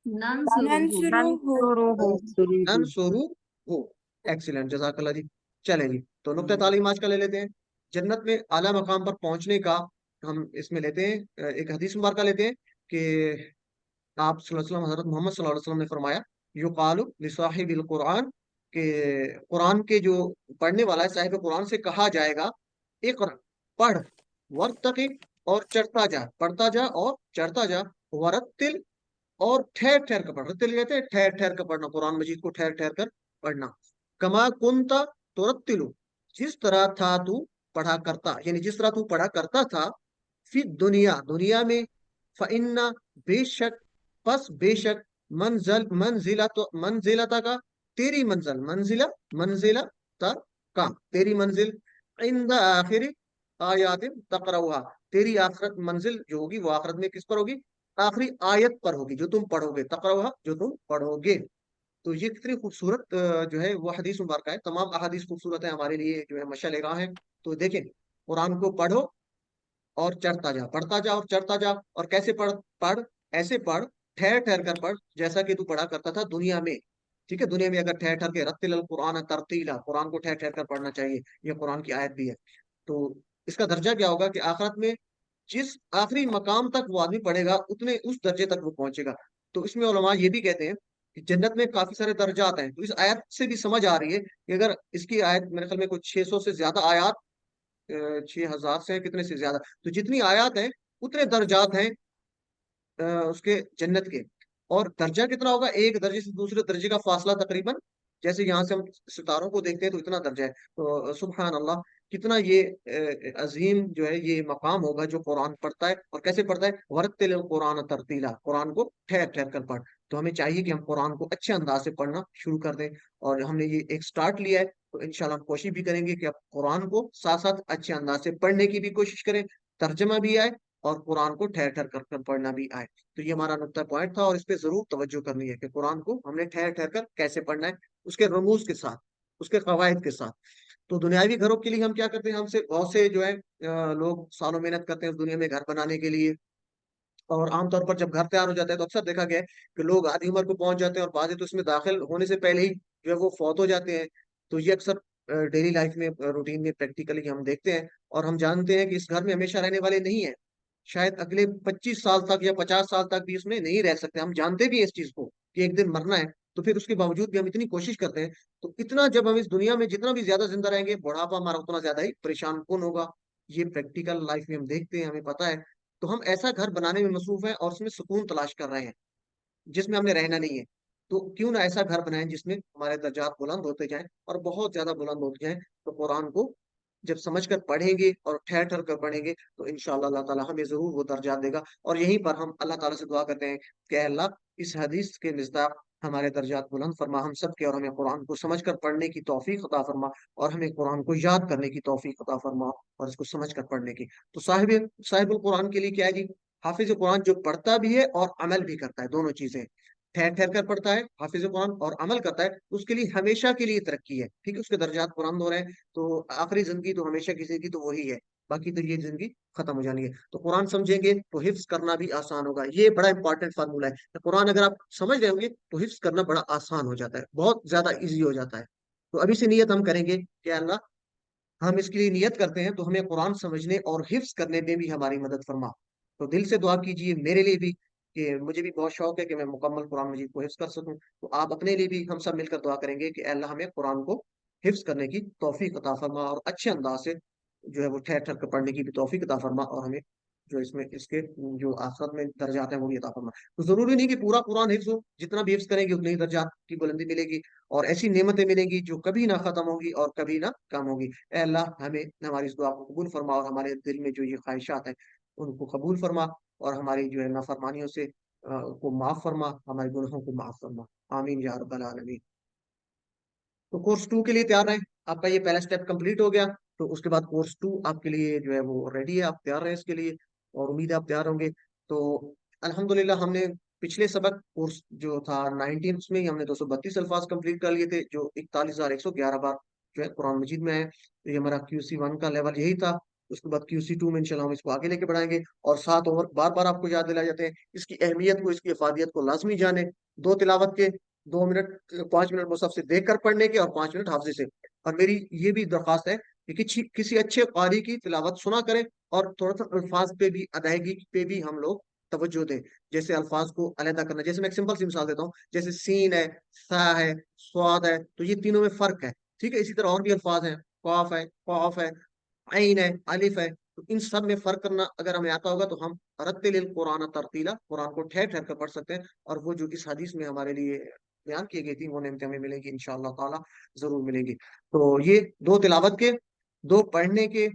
नंसुरुहु। नंसुरु। नंसुरु हु। एक्सीलेंट, जज़ाकल्लाह जी। चले जी, तो नुक्ता तालीम आज का ले लेते हैं। जन्नत में आला मकाम पर पहुंचने का हम इसमें लेते हैं, एक हदीस मुबारक लेते हैं कि आप सल्लल्लाहु अलैहि वसल्लम, हजरत मोहम्मद सल्लल्लाहु अलैहि वसल्लम ने फरमाया, युकालु लिसाहिबिल कुरान, के कुरान के जो पढ़ने वाला है, साहिब कुरान से कहा जाएगा, इक़रा, पढ़, वर्तक़ि, और चढ़ता जा, पढ़ता जा और चढ़ता जा, वरत्तिल, और ठहर ठहर कर पढ़। रत्तिल कहते हैं ठहर ठहर कर पढ़ना, कुरान मजीद को ठहर ठहर कर पढ़ना। कमा कुंता तुरत्तिलु, जिस तरह था तू पढ़ा करता, यानी जिस तरह तू पढ़ा करता था, फिर दुनिया, दुनिया में, फ़इन्ना, बेशक, पस बेशक, मंजिला, तो मंजिलता का, तेरी मंजिल, मंजिला, मंजिला का, तेरी मंजिल, इंद आखिरी आयातिन तकरउहा, तेरी आखिरत मंजिल जो होगी वो आखिरत में किस पर होगी, आखिरी आयत पर होगी जो तुम पढ़ोगे, तकरउहा, जो तुम पढ़ोगे। तो ये कितनी खूबसूरत जो है वो हदीस मुबारक है। तमाम अहादीस खूबसूरत है हमारे लिए, जो है मशाल राह है। तो देखें, कुरान को पढ़ो और चढ़ता जा, पढ़ता जा और चढ़ता जा। और कैसे पढ़, पढ़, ऐसे पढ़, ठहर ठहर कर पढ़, जैसा कि तू पढ़ा करता था दुनिया में। ठीक है, दुनिया में अगर ठहर ठहर के, रत्तिल कुरान तरतीला, कुरान को ठहर ठहर कर पढ़ना चाहिए। ये कुरान की आयत भी है। तो इसका दर्जा क्या होगा कि आखिरत में जिस आखिरी मकाम तक वो आदमी पढ़ेगा, उतने उस दर्जे तक वो पहुंचेगा। तो इसमें उलमा ये भी कहते हैं कि जन्नत में काफी सारे दर्जात हैं। तो इस आयत से भी समझ आ रही है कि अगर इसकी आयत, मेरे ख्याल में कुछ 600 से ज्यादा आयत, 6000 से कितने से ज्यादा, तो जितनी आयत हैं उतने दर्जात हैं उसके जन्नत के। और दर्जा कितना होगा, एक दर्जे से दूसरे दर्जे का फासला तकरीबन, जैसे यहाँ से हम सितारों को देखते हैं तो इतना दर्जा है। तो सुभान अल्लाह, कितना ये अजीम जो है ये मकाम होगा जो कुरान पढ़ता है। और कैसे पढ़ता है, वरत्तिल कुरान तरतीला, कुरान को ठहर ठहर कर पढ़। तो हमें चाहिए कि हम कुरान को अच्छे अंदाज से पढ़ना शुरू कर दें। और हमने ये एक स्टार्ट लिया है, तो इंशाल्लाह हम कोशिश भी करेंगे कि आप कुरान को साथ साथ अच्छे अंदाज से पढ़ने की भी कोशिश करें, तर्जमा भी आए और कुरान को ठहर ठहर कर पढ़ना भी आए। तो ये हमारा नुक्ता पॉइंट था, और इस पे जरूर तवज्जो करनी है कि कुरान को हमने ठहर ठहर कर कैसे पढ़ना है, उसके रमूज के साथ, उसके कवायद के साथ। तो दुनियावी घरों के लिए हम क्या करते हैं, हमसे बहुत से जो है लोग सालों मेहनत करते हैं उस दुनिया में घर बनाने के लिए। और आमतौर पर जब घर तैयार हो जाता है तो अक्सर देखा गया है कि लोग आधी उम्र को पहुंच जाते हैं, और बाज़ तो इसमें दाखिल होने से पहले ही जो है वो फौत हो जाते हैं। तो ये अक्सर डेली लाइफ में, रूटीन में, प्रैक्टिकली हम देखते हैं। और हम जानते हैं कि इस घर में हमेशा रहने वाले नहीं है, शायद अगले 25 साल तक या 50 साल तक भी इसमें नहीं रह सकते। हम जानते भी हैं इस चीज को कि एक दिन मरना है, तो फिर उसके बावजूद भी हम इतनी कोशिश करते हैं। तो इतना, जब हम इस दुनिया में जितना भी ज्यादा जिंदा रहेंगे, बुढ़ापा हमारा उतना ज्यादा ही परेशान कौन होगा। ये प्रैक्टिकल लाइफ में हम देखते हैं, हमें पता है। तो हम ऐसा घर बनाने में मसरूफ हैं और उसमें सुकून तलाश कर रहे हैं जिसमें हमने रहना नहीं है। तो क्यों ना ऐसा घर बनाएं जिसमें हमारे दर्जात बुलंद होते जाएं और बहुत ज्यादा बुलंद होते जाएं। तो कुरान को जब समझकर पढ़ेंगे और ठहर ठहर कर पढ़ेंगे तो इंशाअल्लाह अल्लाह ताला हमें जरूर वो दर्जा देगा। और यहीं पर हम अल्लाह ताला से दुआ करते हैं कि अल्लाह, इस हदीस के मिस्दाक हमारे दर्जात बुलंद फरमा हम सब के, और हमें कुरान को समझकर पढ़ने की तौफीक अता फरमा, और हमें कुरान को याद करने की तौफीक अता फरमा, और इसको समझकर पढ़ने की। तो साहिबुल कुरान के लिए क्या है जी, हाफिज कुरान जो पढ़ता भी है और अमल भी करता है, दोनों चीजें। ठहर ठहर कर पढ़ता है हाफिज कुरान और अमल करता है, उसके लिए हमेशा के लिए तरक्की है। ठीक है, उसके दर्जात बुलंद हो रहे हैं। तो आखिरी जिंदगी तो हमेशा की जिंदगी तो वही है। बाकी तो ये जिंदगी खत्म हो जानी है। तो कुरान समझेंगे तो हिफ्स करना भी आसान होगा। ये बड़ा इंपॉर्टेंट फार्मूला है। तो कुरान अगर आप समझ रहे होंगे तो हिफ्स करना बड़ा आसान हो जाता है, बहुत ज्यादा इजी हो जाता है। तो अभी से नियत हम करेंगे कि अल्लाह, हम इसके लिए नियत करते हैं तो हमें कुरान समझने और हिफ्स करने में भी हमारी मदद फरमा। तो दिल से दुआ कीजिए मेरे लिए भी, कि मुझे भी बहुत शौक है कि मैं मुकम्मल कुरान मजीद को हिफ्स कर सकूं। तो आप अपने लिए भी, हम सब मिलकर दुआ करेंगे कि अल्लाह हमें कुरान को हिफ्स करने की तौफीक अता फरमा, और अच्छे अंदाज से जो है वो ठहर ठहर कर पढ़ने की भी तौफीक अता फरमा, और हमें जो इसमें इसके जो आखिरत में दर्जात हैं वो भी अता फरमा। तो जरूरी नहीं कि पूरा कुरान हिफ्स हो, जितना भी हिफ्स करेंगे उतनी ही दर्जात की बुलंदी मिलेगी, और ऐसी नेमतें मिलेंगी जो कभी ना खत्म होगी और कभी ना कम होगी। ए अल्लाह, हमें हमारी इस दुआ को कबूल फरमा, और हमारे दिल में जो ये ख्वाहिशात हैं उनको कबूल फरमा, और हमारी जो है नाफरमानियों से को माफ फरमा, हमारे गुनाहों को माफ फरमा। आमीन या रब्बल आलमीन। तो कोर्स 2 के लिए तैयार रहें। आपका ये पहला स्टेप कंप्लीट हो गया, तो उसके बाद कोर्स 2 आपके लिए जो है वो रेडी है, आप तैयार रहें इसके लिए, और उम्मीद है आप तैयार होंगे। तो अल्हम्दुलिल्लाह हमने पिछले सबक कोर्स जो था 19 उसमें ही हमने 232 अल्फाज कंप्लीट कर लिए थे, जो 41,111 बार जो है कुरान मजीद में है। तो ये हमारा QC1 का लेवल यही था। उसके बाद QC2 में इंशाल्लाह हम इसको आगे लेके बढ़ाएंगे, और साथ और बार बार आपको याद दिलाए जाते हैं इसकी अहमियत को, इसकी अफादियत को लाजमी जाने। 2 तिलावत के 2 मिनट, 5 मिनट मुसहफ से देख कर पढ़ने के, और 5 मिनट हाफजे से। और मेरी ये भी दरख्वास्त है कि किसी अच्छे कारी की तिलावत सुना करें, और थोड़ा सा अल्फाज पे भी, अदायगी पे भी हम लोग तवज्जो दें। जैसे अल्फाज को अलहदा करना, जैसे मैं एक सिंपल सी मिसाल देता हूँ, जैसे सीन है, सा है, स्वाद है, तो ये तीनों में फर्क है। ठीक है, इसी तरह और भी अल्फाज हैं, कॉफ है, कॉफ है, आइन है, अलिफ है। तो इन सब में फर्क करना अगर हमें आता होगा तो हम रत्तिलिल कुरान तरतीला, कुरान को ठहर ठहर कर पढ़ सकते हैं, और वो जो इस हदीस में हमारे लिए बयान की गई थी वो नेमतें हमें मिलेंगी इंशाअल्लाह ताला, जरूर मिलेंगी। तो ये 2 तिलावत के, 2 पढ़ने के,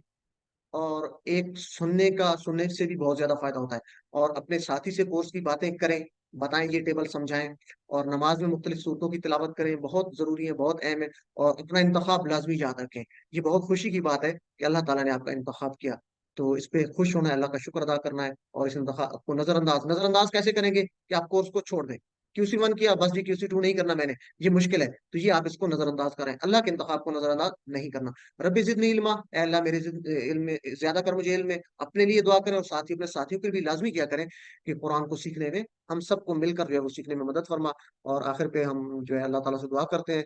और एक सुनने से भी बहुत ज्यादा फायदा होता है। और अपने साथी से कोर्स की बातें करें, बताएं, ये टेबल समझाएं, और नमाज में मुख्तलिफ सूरतों की तिलावत करें, बहुत जरूरी है, बहुत अहम है। और अपना इंतखाब लाजमी याद रखें। ये बहुत खुशी की बात है कि अल्लाह ताला ने आपका इंतखाब किया। तो इस पे खुश होना है, अल्लाह का शुक्र अदा करना है, और इस इंतखाब को नजरअंदाज कैसे करेंगे कि आप कोर्स को छोड़ दें। QC1 किया बस जी, QC2 नहीं करना मैंने, ये मुश्किल है, तो ये आप इसको नजरअंदाज करें। अल्लाह के इंतखाब को नजरअंदाज नहीं करना। रब्बी ज़िदनी इल्मा, ए अल्लाह मेरे इल्म में ज्यादा कर, मुझे इल्म में। अपने लिए दुआ करें, और साथ ही अपने साथियों के लिए भी लाजमी किया करें कि कुरान को सीखने में हम सबको मिलकर जो है वो सीखने में मदद फरमा। और आखिर पे हम जो है अल्लाह ताला से दुआ करते हैं,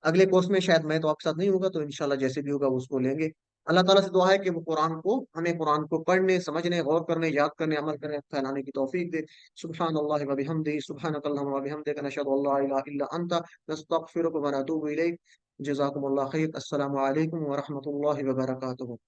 अगले कोर्स में शायद मैं तो आपके साथ नहीं होगा, तो इंशाल्लाह जैसे भी होगा वो उसको लेंगे। अल्लाह ताला से दुआ है कि वो कुरान को, हमें कुरान को पढ़ने, समझने, गौर करने, याद करने, अमल करने, फैलाने की तौफीक दे। सुब्हान अल्लाह व बिहम्दिही, सुब्हानक अल्लाहुम्मा व बिहम्दिका, नशहदु अल्ला इलाहा इल्ला अंता, नस्तगफिरुका व नतूबु इलैक। जज़ाकुमुल्लाह खैर। अस्सलामु अलैकुम व रहमतुल्लाहि व बरकातुहू।